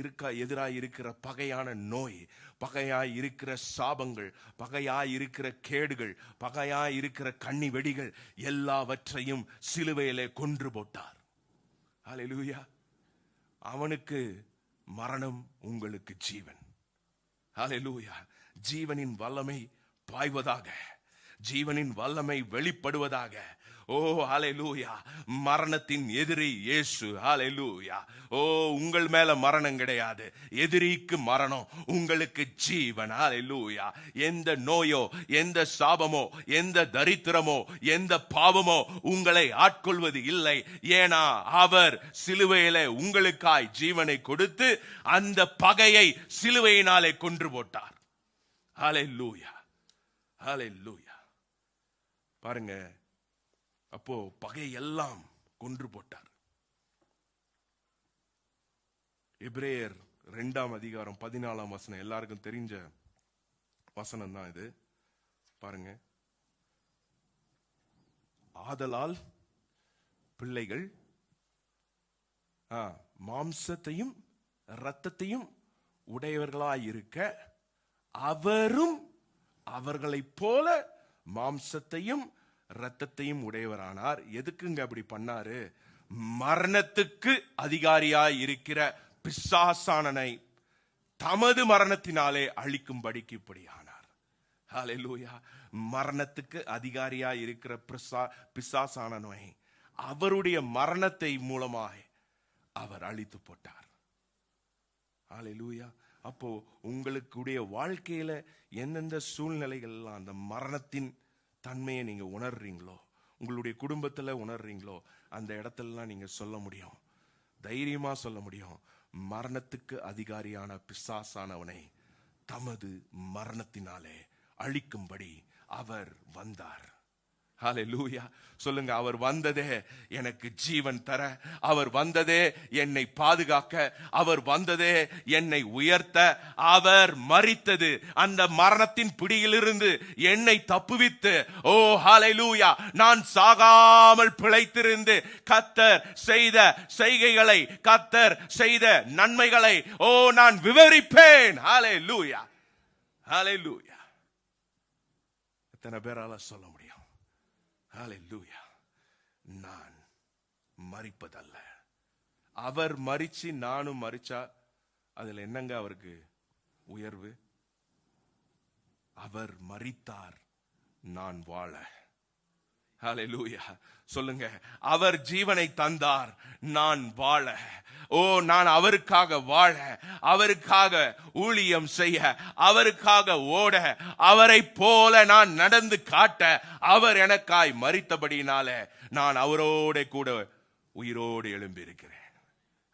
எதிராய் இருக்கிற பகையான நோய், பகையாய் இருக்கிற சாபங்கள், பகையாய் இருக்கிற கேடுகள், பகையாய் இருக்கிற கண்ணி வெடிகள் எல்லாவற்றையும் சிலுவையிலே கொன்று போட்டார். அல்லேலூயா. அவனுக்கு மரணம், உங்களுக்கு ஜீவன். அல்லேலூயா. ஜீவனின் வல்லமை பாய்வதாக, ஜீவனின் வல்லமை வெளிப்படுவதாக. ஓ ஹல்லேலூயா. மரணத்தின் எதிரி இயேசு. ஹல்லேலூயா. ஓ, உங்கள் மேல மரணம் கிடையாது, எதிரிக்கு மரணம், உங்களுக்கு ஜீவன். ஹல்லேலூயா. எந்த நோயோ, எந்த சாபமோ, எந்த தரித்திரமோ, எந்த பாவமோ உங்களை ஆட்கொள்வது இல்லை. ஏனா அவர் சிலுவையிலே உங்களுக்காய் ஜீவனை கொடுத்து அந்த பகையை சிலுவையினாலே கொன்று போட்டார். ஹல்லேலூயா. ஹல்லேலூயா. பாருங்க, அப்போ பகை எல்லாம் கொன்று போட்டார். எபிரேயர் 2:14 எல்லாருக்கும் தெரிஞ்ச வசனம் தான் இது. பாருங்க, ஆதலால் பிள்ளைகள் மாம்சத்தையும் இரத்தத்தையும் உடையவர்களாயிருக்க அவரும் அவர்களைப் போல மாம்சத்தையும் இரத்தத்தையும் உடையவரானார். எதுக்குங்க அப்படி பண்ணாரு? மரணத்துக்கு அதிகாரியாய் இருக்கிற பிசாசானனை தமது மரணத்தினாலே அழிக்கும்படிக்கு இப்படி ஆனார். ஹல்லேலூயா. மரணத்துக்கு அதிகாரியாய் இருக்கிற பிசாசானனை அவருடைய மரணத்தை மூலமாய் அவர் அழித்து போட்டார். ஹல்லேலூயா. அப்போ உங்களுடைய வாழ்க்கையில எந்தெந்த சூழ்நிலைகள்லாம் அந்த மரணத்தின் தன்மையை நீங்க உணர்றீங்களோ, உங்களுடைய குடும்பத்துல உணர்றீங்களோ, அந்த இடத்துல நீங்க சொல்ல முடியும், தைரியமா சொல்ல முடியும், மரணத்துக்கு அதிகாரியான பிசாசானவனை தமது மரணத்தினாலே அழிக்கும்படி அவர் வந்தார். ஹல்லேலூயா. சொல்லுங்க, அவர் வந்ததே எனக்கு ஜீவன் தர, அவர் வந்ததே என்னை பாதுகாக்க, அவர் வந்ததே என்னை உயர்த்த, அவர் மரித்தது அந்த மரணத்தின் பிடியிலிருந்து என்னை தப்புவித்து, ஓ ஹல்லேலூயா, நான் சாகாமல் பிழைத்திருந்து கர்த்தர் செய்த செய்கைகளை, கர்த்தர் செய்த நன்மைகளை ஓ நான் விவரிப்பேன். ஹல்லேலூயா. ஹல்லேலூயா. எத்தனை பேரால சொல்ல முடியும்? ஹல்லேலூயா. நான் மரிப்பதல்ல, அவர் மரிச்சு நானும் மரிச்சா அதுல என்னங்க அவருக்கு உயர்வு? அவர் மரித்தார் நான் வாழ. ஹல்லேலூயா. சொல்லுங்க, அவர் ஜீவனை தந்தார் நான் வாழ. ஓ, நான் அவருக்காக வாழ, அவருக்காக ஊழியம் செய்ய, அவருக்காக ஓட, அவரை போல நான் நடந்து காட்ட அவர் எனக்காய் மரித்தபடினால நான் அவரோட கூட உயிரோடு எழும்பி இருக்கிறேன்.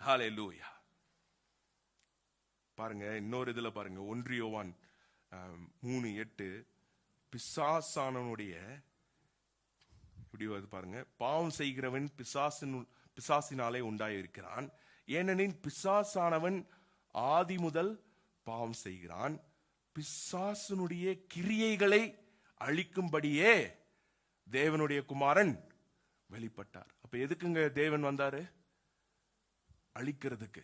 ஹல்லேலூயா. பாருங்க, இன்னொரு இதுல பாருங்க, 1 யோவான் 3:8 பிசாசானனுடைய இப்படி பாருங்க, பாவம் செய்கிறவன் பிசாசினாலே உண்டாயிருக்கிறான், ஏனெனில் பிசாசானவன் ஆதி முதல் பாவம் செய்கிறான், பிசாசனுடைய கிரியைகளை அழிக்கும்படியே தேவனுடைய குமாரன் வெளிப்பட்டார். அப்ப எதுக்குங்க தேவன் வந்தாரு? அழிக்கிறதுக்கு.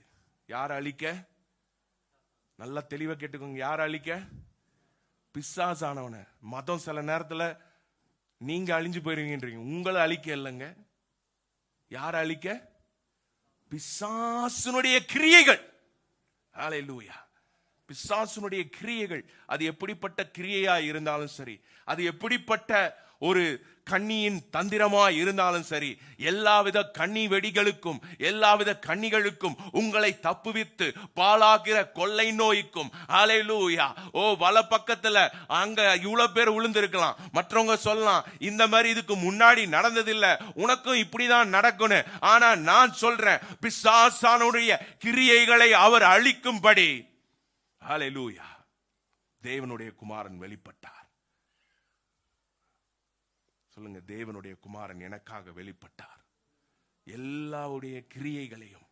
யார அழிக்க? நல்லா தெளிவா கேட்டுக்கோங்க, யார அழிக்க? பிசாசானவன. மதம் சில நேரத்துல நீங்க அழிஞ்சு போயிருவீங்கன்றீங்க, உங்களை அழிக்க இல்லைங்க. யார அழிக்க? பிசாசுனுடைய கிரியைகள். ஹல்லேலூயா. பிசாசுனுடைய கிரியைகள், அது எப்படிப்பட்ட கிரியையா இருந்தாலும் சரி, அது எப்படிப்பட்ட ஒரு கண்ணியின் தந்திரமா இருந்தாலும் சரி, எல்லாவித கண்ணி வெடிகளுக்கும் எல்லாவித கண்ணிகளுக்கும் உங்களை தப்புவித்து பாழாகிற கொள்ளை நோய்க்கும். ஹல்லேலூயா. ஓ, வல பக்கத்துல அங்க இவ்வளவு பேர் விழுந்திருக்கலாம், மற்றவங்க சொல்லலாம் இந்த மாதிரி இதுக்கு முன்னாடி நடந்ததில்லை, உனக்கும் இப்படிதான் நடக்கும்னு. ஆனா நான் சொல்றேன், பிசாசானுடைய கிரியைகளை அவர் அழிக்கும்படி ஹல்லேலூயா தேவனுடைய குமாரன் வெளிப்பட்டார். சொல்லுங்க, தேவனுடைய குமாரன் எனக்காக வெளிப்பட்டார். எல்லாவுடைய கிரியைகளையும்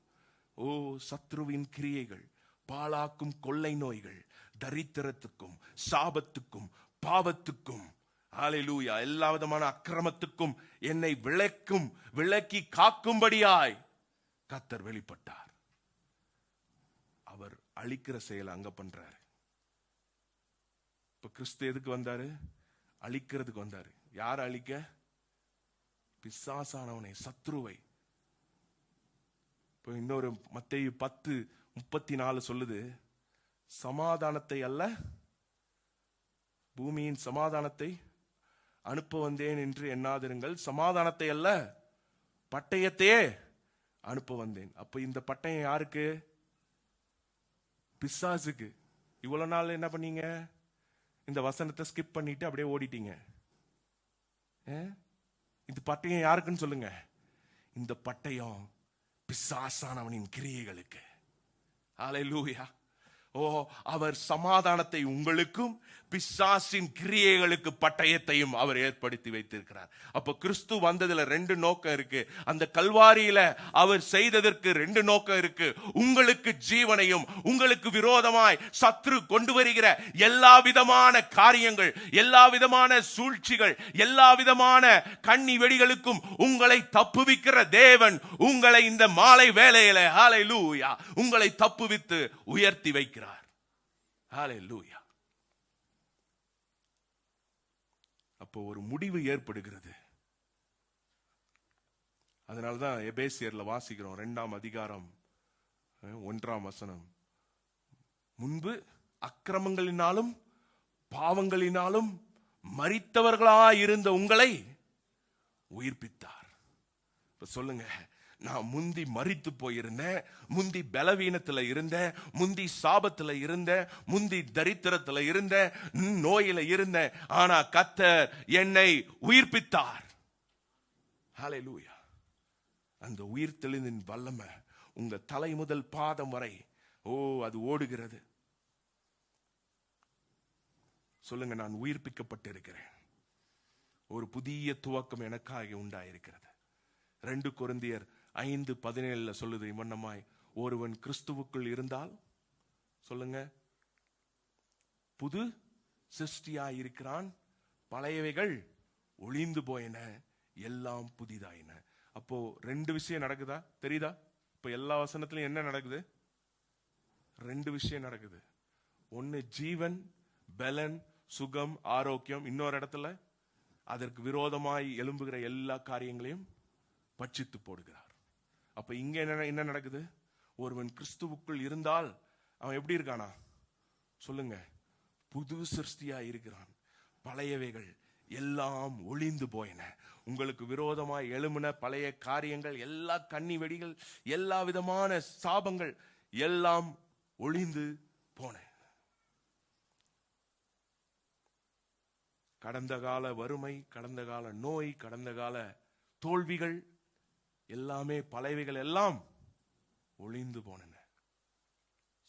ஓ சத்ருவின் கிரியைகள், பாழாக்கும் கொள்ளை நோய்கள், தரித்திரத்துக்கும் சாபத்துக்கும் பாவத்துக்கும், ஹல்லேலூயா, எல்லா விதமான அக்கிரமத்துக்கும் என்னை விலக்கி காக்கும்படியாய் கர்த்தர் வெளிப்பட்டார். அவர் அழிக்கிற செயலை அங்க பண்றாரு. இப்ப கிறிஸ்து எதுக்கு வந்தாரு? அழிக்கிறதுக்கு வந்தாரு. யார் அழிக்க? பிசாசானவனை, சத்ருவை. இப்ப இன்னொரு மத்தேயு 10:34 சொல்லுது, சமாதானத்தை அல்ல, பூமியின் சமாதானத்தை அனுப்ப வந்தேன் என்று எண்ணாதிருங்கள், சமாதானத்தை அல்ல பட்டயத்தையே அனுப்ப வந்தேன். அப்ப இந்த பட்டயம் யாருக்கு? பிசாசுக்கு. இவ்வளவு நாள் என்ன பண்ணீங்க? இந்த வசனத்தை ஸ்கிப் பண்ணிட்டு அப்படியே ஓடிட்டீங்க. இந்த பட்டயம் யாருக்குன்னு சொல்லுங்க. இந்த பட்டயம் பிசாசானவனின் கிரியைகளுக்கு. ஹல்லேலூயா. ஓ, அவர் சமாதானத்தை உங்களுக்கும் பிசாசின் கிரியைகளுக்கு பட்டயத்தையும் அவர் ஏற்படுத்தி வைத்திருக்கிறார். அப்ப கிறிஸ்து வந்ததுல 2 நோக்கம் இருக்கு. அந்த கல்வாரியில அவர் செய்ததற்கு 2 நோக்கம் இருக்கு. உங்களுக்கு ஜீவனையும், உங்களுக்கு விரோதமாய் சத்ரு கொண்டு வருகிற எல்லா விதமான காரியங்கள், எல்லா விதமான சூழ்ச்சிகள், எல்லா விதமான கண்ணி வெடிகளுக்கும் உங்களை தப்புவிக்கிற தேவன் உங்களை இந்த மாலை வேளையில, ஹல்லேலூயா, உங்களை தப்புவித்து உயர்த்தி வைக்கிறார். ஹல்லேலூயா. அப்போ ஒரு முடிவு ஏற்படுகிறது. அதனால்தான் எபேசியர்ல வாசிக்கிறோம் 2ஆம் அதிகாரம் 1ஆம் வசனம், முன்பு அக்கிரமங்களினாலும் பாவங்களினாலும் மரித்தவர்களாயிருந்த உங்களை உயிர்ப்பித்தார். இப்ப சொல்லுங்க, நான் முந்தி மரித்து போயிருந்தேன், முந்தி பலவீனத்துல இருந்தேன், முந்தி சாபத்துல இருந்தேன், முந்தி தரித்திரத்துல இருந்தேன், நோயில இருந்தேன். ஆனா கர்த்தர் என்னை உயிர்ப்பித்தார். ஹல்லேலூயா. அந்த உயிர்த்தெழுந்தின் வல்லமை உங்க தலை முதல் பாதம் வரை அது ஓடுகிறது. சொல்லுங்க, நான் உயிர்ப்பிக்கப்பட்டிருக்கிறேன். ஒரு புதிய துவக்கம் எனக்காக உண்டாயிருக்கிறது. 2 கொரிந்தியர் 5:17 சொல்லுது இவண்ணமாய், ஒருவன் கிறிஸ்துவுக்குள் இருந்தால், சொல்லுங்க, புது சிருஷ்டியாயிருக்கிறான், பழையவைகள் ஒளிந்து போயின, எல்லாம் புதிதாயின. அப்போ 2 விஷயம் நடக்குதா? தெரியுதா? இப்ப எல்லா வசனத்திலும் என்ன நடக்குது? 2 விஷயம் நடக்குது. ஒன்னு ஜீவன், பலன், சுகம், ஆரோக்கியம். இன்னொரு இடத்துல அதற்கு விரோதமாய் எழும்புகிற எல்லா காரியங்களையும் பட்சித்து போடுகிறார். அப்ப இங்க என்ன நடக்குது? ஒருவன் கிறிஸ்துவுக்குள் இருந்தால் அவன் எப்படி இருக்கானா? சொல்லுங்க, புது சிருஷ்டியா இருக்கிறான், பழையவைகள் எல்லாம் ஒளிந்து போயின. உங்களுக்கு விரோதமாய் எழும்பின பழைய காரியங்கள், எல்லா கண்ணி வெடிகள், எல்லா விதமான சாபங்கள் எல்லாம் ஒளிந்து போன. கடந்த கால வறுமை, கடந்த கால நோய், கடந்த கால தோல்விகள் எல்லாமே, பழையவைகள் எல்லாம் ஒளிந்து போன.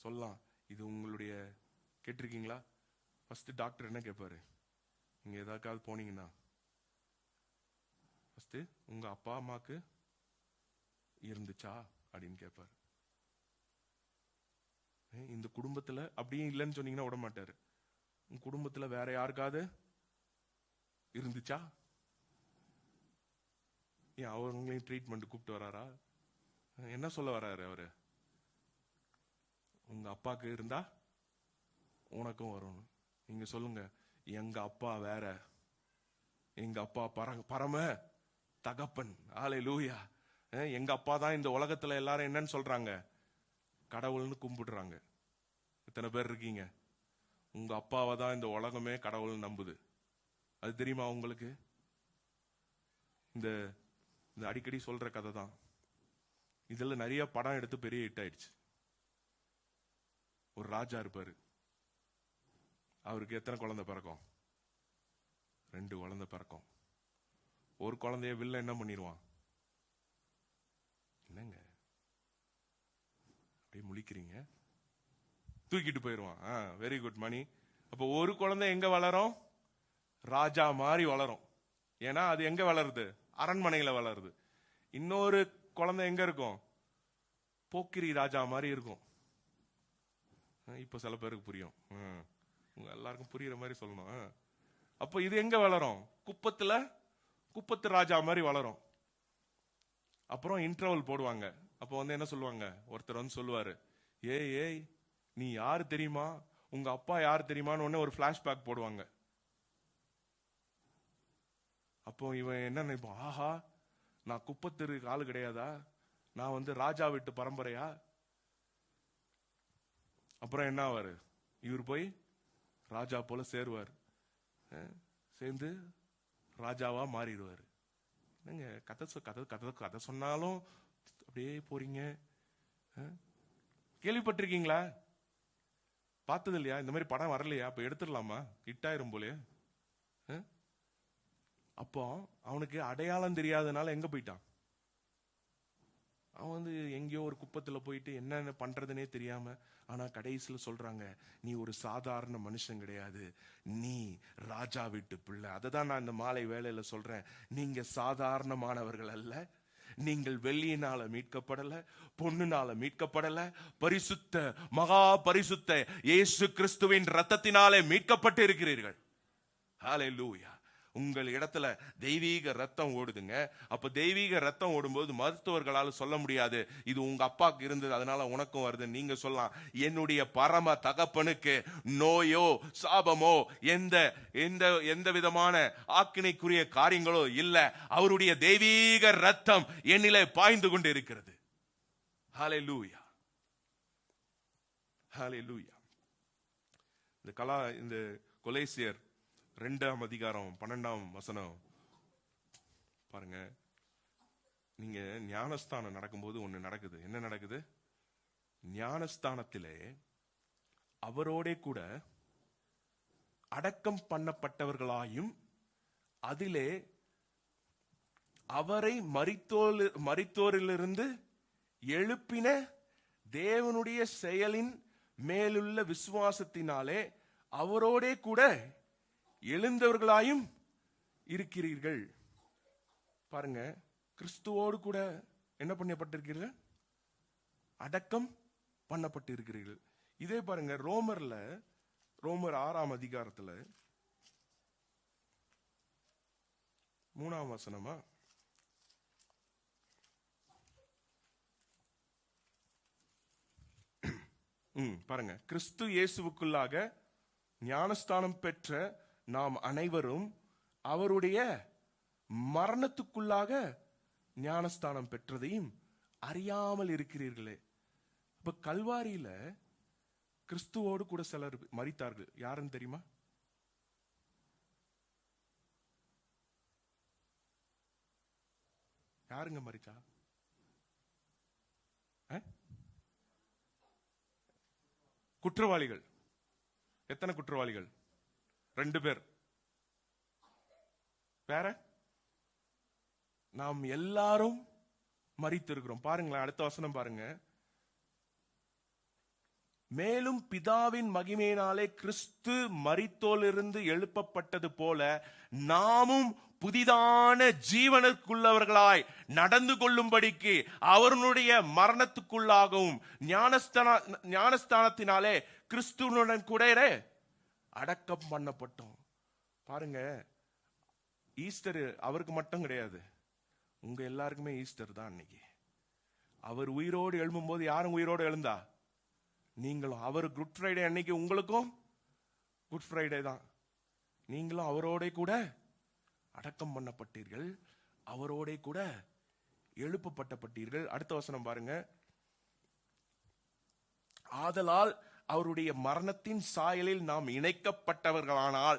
சொல்லலாம், இது உங்களுடைய கேட்டிருக்கீங்களா? ஃபர்ஸ்ட் டாக்டர் என்ன கேட்பாரு? நீங்க எதாக்காவது போனீங்கன்னா ஃபர்ஸ்ட் உங்க அப்பா அம்மாக்கு இருந்துச்சா அப்படின்னு கேட்பாரு. இந்த குடும்பத்துல அப்படியே இல்லைன்னு சொன்னீங்கன்னா விட மாட்டாரு. உங்க குடும்பத்துல வேற யாருக்காவது இருந்துச்சா? ஏன் அவங்களையும் ட்ரீட்மெண்ட் கூப்பிட்டு வராரா? என்ன சொல்ல வராரு அவரு? உங்க அப்பாக்கு இருந்தா உனக்கும் வரும். நீங்க சொல்லுங்க, எங்க அப்பா வேற, எங்க அப்பா பரம தகப்பன். ஹல்லேலூயா. எங்க அப்பா தான் இந்த உலகத்துல எல்லாரும் என்னன்னு சொல்றாங்க? கடவுள்னு கும்பிடுறாங்க. எத்தனை பேர் இருக்கீங்க உங்க அப்பாவை தான் இந்த உலகமே கடவுள் நம்புது? அது தெரியுமா உங்களுக்கு? இந்த அடிக்கடி சொல்ற கதை தான். இதுல நிறைய படம் எடுத்து பெரிய ஹிட் ஆயிடுச்சு. ஒரு ராஜா இருப்பாரு, அவருக்கு எத்தனை குழந்தை பிறக்கும்? 2 குழந்தை பிறக்கும். ஒரு குழந்தைய வில்ல என்ன பண்ணிடுவான்? என்னங்க அப்படியே முழிக்கிறீங்க? தூக்கிட்டு போயிடுவான். Very good Mani. அப்ப ஒரு குழந்தை எங்க வளரும்? ராஜா மாதிரி வளரும். ஏன்னா அது எங்க வளருது? அரண்மனையில வளருது. இன்னொரு குழந்தை எங்க இருக்கும்? போக்கிரி ராஜா மாதிரி இருக்கும். இப்ப சில பேருக்கு புரியும், எல்லாருக்கும் புரியுற மாதிரி சொல்லணும். அப்ப இது எங்க வளரும்? குப்பத்து ராஜா மாதிரி வளரும். அப்புறம் இன்டர்வல் போடுவாங்க. அப்ப என்ன சொல்லுவாங்க, ஒருத்தர் சொல்லுவாரு, ஏய் நீ யாரு தெரியுமா, உங்க அப்பா யாரு தெரியுமான்னு ஒரு பிளாஷ்பேக் போடுவாங்க. அப்போ இவன் என்ன நினைப்பான், ஆஹா நான் குப்பத்திற்கு ஆளு கிடையாதா, நான் ராஜா வீட்டு பரம்பரையா? அப்புறம் என்ன ஆவாரு, இவர் போய் ராஜா போல சேருவார், சேர்ந்து ராஜாவா மாறிடுவார். என்னங்க கதை சொன்னாலும் அப்படியே போறீங்க. கேள்விப்பட்டிருக்கீங்களா? பார்த்தது இல்லையா? இந்த மாதிரி படம் வரலையா? அப்ப எடுத்துடலாமா? ஹிட்டாயிரும் போலே. அப்போ அவனுக்கு அடையாளம் தெரியாதனால எங்க போயிட்டான்? அவன் எங்கேயோ ஒரு குப்பத்துல போயிட்டு என்ன பண்றதுனே தெரியாம. ஆனா கடைசியில சொல்றாங்க, நீ ஒரு சாதாரண மனுஷன் கிடையாது, நீ ராஜா வீட்டு பிள்ளை. அததான் நான் இந்த மாலை வேளையில சொல்றேன், நீங்க சாதாரணமானவர்கள் அல்ல. நீங்கள் வெள்ளியினால மீட்கப்படல, பொண்ணுனால மீட்கப்படல, பரிசுத்த மகா பரிசுத்த இயேசு கிறிஸ்துவின் ரத்தத்தினாலே மீட்கப்பட்டு இருக்கிறீர்கள். ஹல்லேலூயா. உங்கள் இடத்துல தெய்வீக ரத்தம் ஓடுதுங்க. அப்ப தெய்வீக ரத்தம் ஓடும்போது மருத்துவர்களால் சொல்ல முடியாது இது உங்க அப்பாவுக்கு இருந்தது அதனால உனக்கும் வருது. நீங்க சொல்லலாம், என்னுடைய பரம தகப்பனுக்கு நோயோ சாபமோ எந்த விதமான ஆக்கினைக்குரிய காரியங்களோ இல்ல, அவருடைய தெய்வீக ரத்தம் என்னிலே பாய்ந்து கொண்டு இருக்கிறது. ஹல்லேலூயா, ஹல்லேலூயா. இந்த கொலேசியர் 2ஆம் அதிகாரம் 12ஆம் வசனம் பாருங்க. நீங்க ஞானஸ்தானம் நடக்கும்போது ஒண்ணு நடக்குது. என்ன நடக்குது? ஞானஸ்தானத்திலே அவரோட கூட அடக்கம் பண்ணப்பட்டவர்களாயும் அதிலே அவரை மரித்தோரிலிருந்து எழுப்பின தேவனுடைய செயலின் மேலுள்ள விசுவாசத்தினாலே அவரோட கூட எழுந்தவர்களாயும் இருக்கிறீர்கள். பாருங்க, கிறிஸ்துவோடு கூட என்ன பண்ணப்பட்டிருக்கிறீர்கள்? அடக்கம் பண்ணப்பட்டு இருக்கிறீர்கள். இதே பாருங்க ரோமர் 6ஆம் அதிகாரத்துல 3ஆம் வசனமா, பாருங்க, கிறிஸ்து இயேசுவுக்குள்ளாக ஞானஸ்தானம் பெற்ற நாம் அனைவரும் அவருடைய மரணத்துக்குள்ளாக ஞானஸ்தானம் பெற்றதையும் அறியாமல் இருக்கிறீர்களே. இப்ப கல்வாரியில கிறிஸ்துவோடு கூட சிலர் மரித்தார்கள். யாருன்னு தெரியுமா? யாருங்க மரிச்சா? குற்றவாளிகள். எத்தனை குற்றவாளிகள்? 2 பேர். வேற நாம் எல்லாரும் மரித்திருக்கிறோம். பாருங்களேன், அடுத்த வசனம் பாருங்க. மேலும் பிதாவின் மகிமையினாலே கிறிஸ்து மரித்தோரிலிருந்து எழுப்பப்பட்டது போல நாமும் புதிதான ஜீவனுக்குள்ளவர்களாய் நடந்து கொள்ளும்படிக்கு அவருடைய மரணத்துக்குள்ளாகவும் ஞானஸ்தானத்தினாலே கிறிஸ்துவுடன் கூட அடக்கம் பண்ணப்பட்டோம். பாருங்க, ஈஸ்டர் அவருக்கு மட்டும் கிடையாது, உங்க எல்லாருக்குமே ஈஸ்டர் தான். அன்னைக்கு அவர் உயிரோடு எழும்பும் போது யாரும் உயிரோடு எழுந்தா? நீங்களும். அவர் குட் ஃப்ரைடே அன்னைக்கு உங்களுக்கும் குட் ஃப்ரைடே தான். நீங்களும் அவரோட கூட அடக்கம் பண்ணப்பட்டீர்கள், அவரோட கூட எழுப்பப்பட்டீர்கள். அடுத்த வசனம் பாருங்க. ஆதலால் அவருடைய மரணத்தின் சாயலில் நாம் இணைக்கப்பட்டவர்களானால்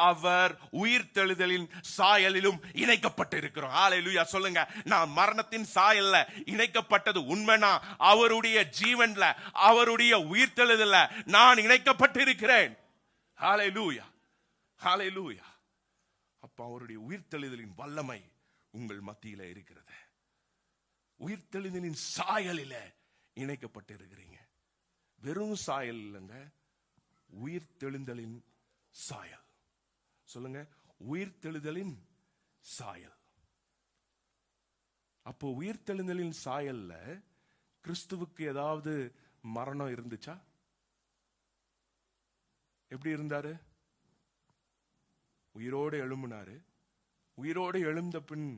அவர் உயிர்த்தெழுதலின் சாயலிலும் இணைக்கப்பட்டிருக்கிறோம். ஹல்லேலூயா சொல்லுங்க. நான் மரணத்தின் சாயல்ல இணைக்கப்பட்டது உண்மைனா அவருடைய ஜீவன்ல அவருடைய உயிர்த்தெழுதல்ல நான் இணைக்கப்பட்டிருக்கிறேன். ஹல்லேலூயா, ஹல்லேலூயா. அப்ப அவருடைய உயிர்த்தெழுதலின் வல்லமை உங்கள் மத்தியில இருக்கிறது. உயிர்த்தெழுதலின் சாயலில இணைக்கப்பட்டிருக்கிறீங்க. வெறும் சாயல் இல்லைங்க, உயிர்த்தெழுதலின் சாயல். சொல்லுங்க, உயிர்த்தெழுதலின் சாயல். அப்போ உயிர்த்தெழுதலின் சாயல்ல கிறிஸ்துவுக்கு ஏதாவது மரணம் இருந்துச்சா? எப்படி இருந்தாரு? உயிரோடு எழும்பினாரு. உயிரோடு எழுந்த பின்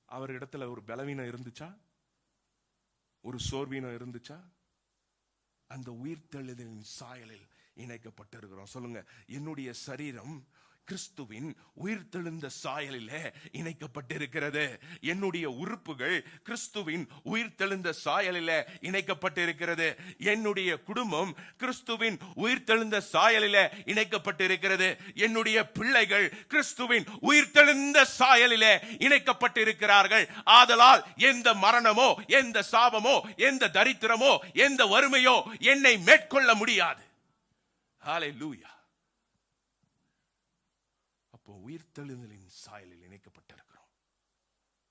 அவர் இடத்துல ஒரு பலவீனம் இருந்துச்சா? ஒரு சோர்வீனம் இருந்துச்சா? அந்த உயிர்த்தெழுதலின் சாயலில் இணைக்கப்பட்டிருக்கிறோம். சொல்லுங்க, என்னுடைய சரீரம் கிறிஸ்துவின் உயிர்த்தெழுந்த சாயலிலே இணைக்கப்பட்டிருக்கிறது. என்னுடைய உறுப்புகள் கிறிஸ்துவின் உயிர்த்தெழுந்த சாயலிலே இணைக்கப்பட்டிருக்கிறது. என்னுடைய குடும்பம் கிறிஸ்துவின் உயிர்த்தெழுந்த சாயலிலே இணைக்கப்பட்டிருக்கிறது. என்னுடைய பிள்ளைகள் கிறிஸ்துவின் உயிர்த்தெழுந்த சாயலிலே இணைக்கப்பட்டிருக்கிறார்கள். ஆதலால் எந்த மரணமோ, எந்த சாபமோ, எந்த தரித்திரமோ, எந்த வறுமையோ என்னை மேற்கொள்ள முடியாது. ஹல்லேலூயா. அப்போ உயிர்த்தெழுதலின் சாயலில் இணைக்கப்பட்டிருக்கிறோம்.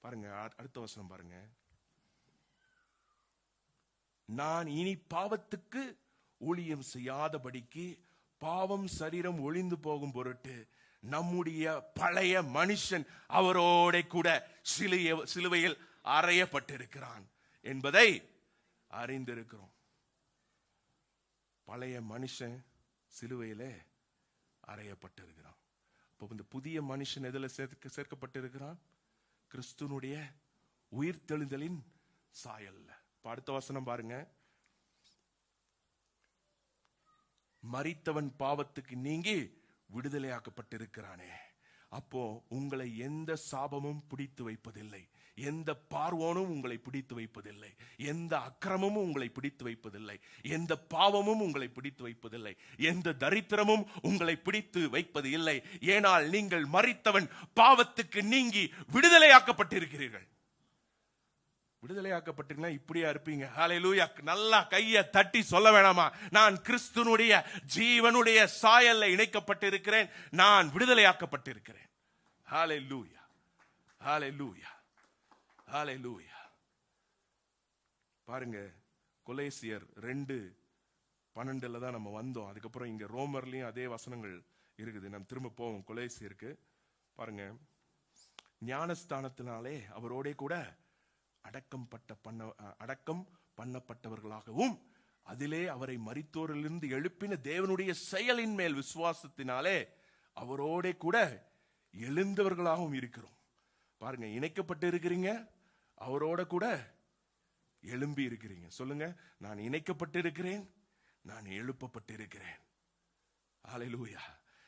பாருங்க, அடுத்த வசனம் பாருங்க. நான் இனி பாவத்துக்கு ஊழியம் செய்யாதபடிக்கு பாவம் சரீரம் ஒளிந்து போகும் பொருட்டு நம்முடைய பழைய மனுஷன் அவரோட கூட சிலுவையில் அறையப்பட்டிருக்கிறான் என்பதை அறிந்திருக்கிறோம். பழைய மனுஷன் சிலுவையிலே அறையப்பட்டிருக்கிறான். இப்போ இந்த புதிய மனுஷன் எதில் சேர்க்கப்பட்டிருக்கிறான்? கிறிஸ்துனுடைய உயிர்த்தெழுதலின் சாயல்ல. அடுத்த வசனம் பாருங்க. மரித்தவன் பாவத்துக்கு நீங்கி விடுதலையாக்கப்பட்டிருக்கிறானே. அப்போ உங்களை எந்த சாபமும் பிடித்து வைப்பதில்லை, எந்த பார்வோனும் உங்களை பிடித்து வைப்பதில்லை, எந்த அக்கிரமமும் உங்களை பிடித்து வைப்பதில்லை, எந்த பாவமும் உங்களை பிடித்து வைப்பதில்லை, எந்த தரித்திரமும் உங்களை பிடித்து வைப்பது இல்லை. ஏனால் நீங்கள் மரித்தவன் பாவத்துக்கு நீங்கி விடுதலையாக்கப்பட்டிருக்கிறீர்கள். விடுதலையாக்கப்பட்டீங்கன்னா இப்படியா இருப்பீங்க? ஹல்லேலூயா. நல்லா கையை தட்டி சொல்ல வேணாமா? நான் கிறிஸ்துனுடைய ஜீவனுடைய சாயல்ல இணைக்கப்பட்டிருக்கிறேன், நான் விடுதலையாக்கப்பட்டிருக்கிறேன். ஹல்லேலூயா, ஹல்லேலூயா, ஹல்லேலூயா. பாருங்க, கொலேசியர் 2:12 தான் நம்ம வந்தோம். அதுக்கப்புறம் இங்க ரோமர்லயும் அதே வசனங்கள் இருக்குது. நம்ம திரும்ப போவோம் கொலேசியருக்கு. பாருங்க, ஞானஸ்தானத்தினாலே அவரோட கூட அடக்கம் பண்ணப்பட்டவர்களாகவும் அதிலே அவரை மரித்தோரிலிருந்து எழுப்பின தேவனுடைய செயலின் மேல் விசுவாசத்தினாலே அவரோட கூட எழுந்தவர்களாகவும் இருக்கிறோம். பாருங்க, இணைக்கப்பட்டு இருக்கிறீங்க, அவரோட கூட எழும்பி இருக்கிறீங்க. சொல்லுங்க, நான் இணைக்கப்பட்டு இருக்கிறேன், நான் எழுப்பப்பட்டு இருக்கிறேன். ஹல்லேலூயா.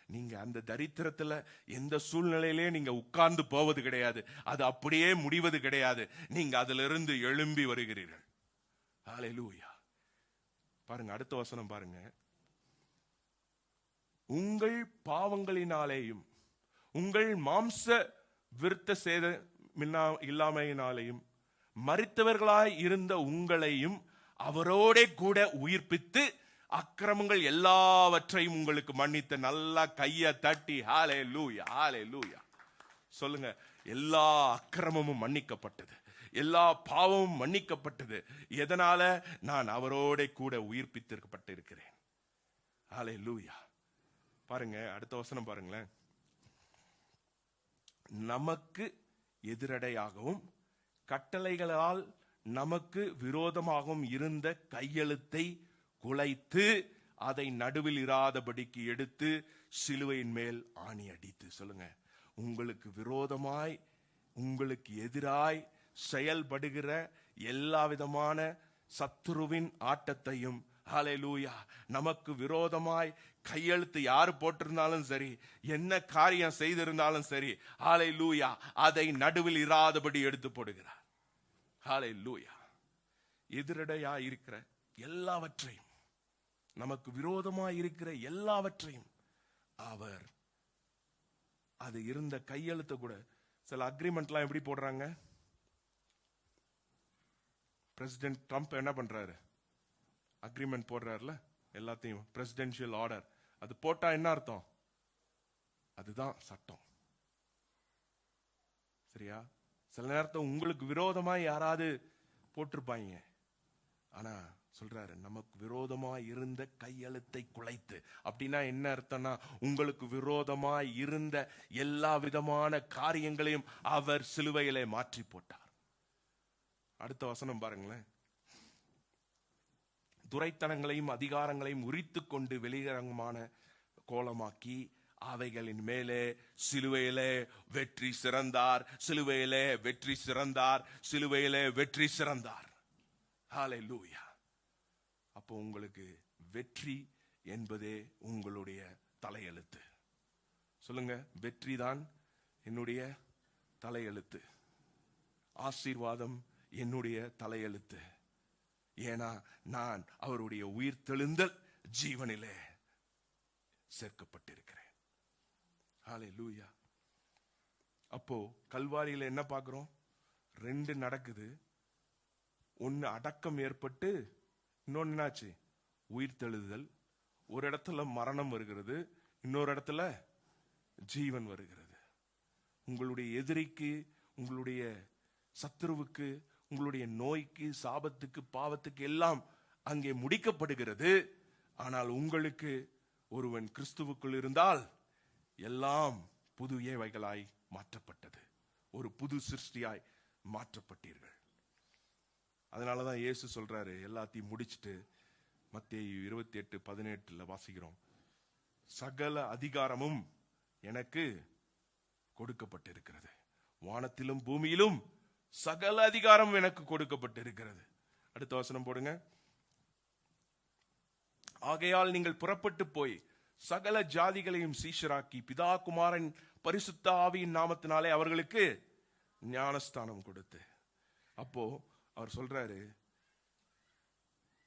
நீங்க அந்த தரித்திரத்துல எந்த சூழ்நிலையிலே நீங்க உட்கார்ந்து போவது கிடையாது, அது அப்படியே முடிவது கிடையாது. நீங்க அதிலிருந்து எழும்பி வருகிறீர்கள். ஹல்லேலூயா. பாருங்க, அடுத்த வசனம் பாருங்க. உங்கள் பாவங்களினாலேயும் உங்கள் மாம்ச விருத்த சேத இல்லாமையினாலேயும் மரித்தவர்களாய் இருந்த உங்களையும் அவரோட கூட உயிர்ப்பித்து அக்கிரமங்கள் எல்லாவற்றையும் உங்களுக்கு மன்னித்த. நல்லா கையை தட்டி ஹல்லேலூயா, ஹல்லேலூயா சொல்லுங்க. எல்லா அக்கிரமமும் மன்னிக்கப்பட்டது, எல்லா பாவமும் மன்னிக்கப்பட்டது. எதனால? நான் அவரோட கூட உயிர்ப்பித்திருக்கப்பட்டிருக்கிறேன். ஹல்லேலூயா. பாருங்க, அடுத்த வசனம் பாருங்களேன். நமக்கு எதிரடையாகவும் கட்டளைகளால் நமக்கு விரோதமாகவும் இருந்த கையெழுத்தை குலைத்து அதை நடுவில் இராதபடிக்கு எடுத்து சிலுவையின் மேல் ஆணி அடித்து. சொல்லுங்க, உங்களுக்கு விரோதமாய் உங்களுக்கு எதிராய் செயல்படுகிற எல்லா விதமான சத்துருவின் ஆட்டத்தையும், ஹல்லேலூயா, நமக்கு விரோதமாய் கையெழுத்து யாரு போட்டிருந்தாலும் சரி, என்ன காரியம் செய்திருந்தாலும் சரி, ஹல்லேலூயா, அதை நடுவில் இராதபடி எடுத்து போடுகிறார். ஹல்லேலூயா. எதிரடையா இருக்கிற எல்லாவற்றையும், நமக்கு விரோதமாய் இருக்கிற எல்லாவற்றையும் அவர், அது இருந்த கையெழுத்த கூட, சில அக்ரிமெண்ட்லாம் எப்படி போடுறாங்க? பிரசிடென்ட் ட்ரம்ப் என்ன பண்றாரு? அக்ரிமெண்ட் போடுறாருல, எல்லாத்தையும் பிரசிடென்ஷியல் ஆர்டர். அது போட்டா என்ன அர்த்தம்? அதுதான் சட்டம். சரியா? சில நேரத்தில் உங்களுக்கு விரோதமா யாராவது போட்டிருப்பாங்க, ஆனா சொல்றாரு, நமக்கு விரோதமா இருந்த கையெழுத்தை குலைத்து. அப்படின்னா என்ன அர்த்தம்னா, உங்களுக்கு விரோதமா இருந்த எல்லா விதமான காரியங்களையும் அவர் சிலுவையிலே மாற்றி போட்டார். அடுத்த வசனம் பாருங்களேன். துரைத்தனங்களையும் அதிகாரங்களையும் உரித்து கொண்டு வெளியரங்கமான கோலமாக்கி அவைகளின் மேலே சிலுவையிலே வெற்றி சிறந்தார், சிலுவையிலே வெற்றி சிறந்தார், சிலுவையிலே வெற்றி சிறந்தார். ஹல்லேலூயா. அப்போ உங்களுக்கு வெற்றி என்பதே உங்களுடைய தலையெழுத்து. சொல்லுங்க, வெற்றி தான் என்னுடைய தலையெழுத்து, ஆசீர்வாதம் என்னுடைய தலையெழுத்து. ஏன்னா நான் அவருடைய உயிர்த்தெழுந்தல் ஜீவனிலே சேர்க்கப்பட்டிருக்கிறேன். ஹல்லேலூயா. அப்போ கல்வாரியில என்ன பார்க்கிறோம்? 2 நடக்குது. ஒன்னு அடக்கம் ஏற்பட்டு, இன்னொன்னு என்னாச்சு? உயிர்த்தெழுதல். ஒரு இடத்துல மரணம் வருகிறது, இன்னொரு இடத்துல ஜீவன் வருகிறது. உங்களுடைய எதிரிக்கு, உங்களுடைய சத்துருவுக்கு, உங்களுடைய நோய்க்கு, சாபத்துக்கு, பாவத்துக்கு எல்லாம் அங்கே முடிக்கப்படுகிறது. ஆனால் உங்களுக்கு ஒருவன் கிறிஸ்துவுக்குள் இருந்தால் எல்லாம் புதியவைகளாய் மாற்றப்பட்டது. ஒரு புது சிருஷ்டியாய் மாற்றப்பட்டீர்கள். அதனாலதான் இயேசு சொல்றாரு, எல்லாத்தையும் முடிச்சிட்டு மத்தேயு 28:18 வாசிக்கிறோம், சகல அதிகாரமும் எனக்கு கொடுக்கப்பட்டிருக்கிறது, வானத்திலும் பூமியிலும் சகல அதிகாரம் எனக்கு கொடுக்கப்பட்டிருக்கிறது. அடுத்த வசனம் போடுங்க. ஆகையால் நீங்கள் புறப்பட்டு போய் சகல ஜாதிகளையும் சீஷராக்கி பிதா குமாரன் பரிசுத்த ஆவியின் நாமத்தினாலே அவர்களுக்கு ஞானஸ்தானம் கொடுத்து. அப்போ அவர் சொல்றாரு,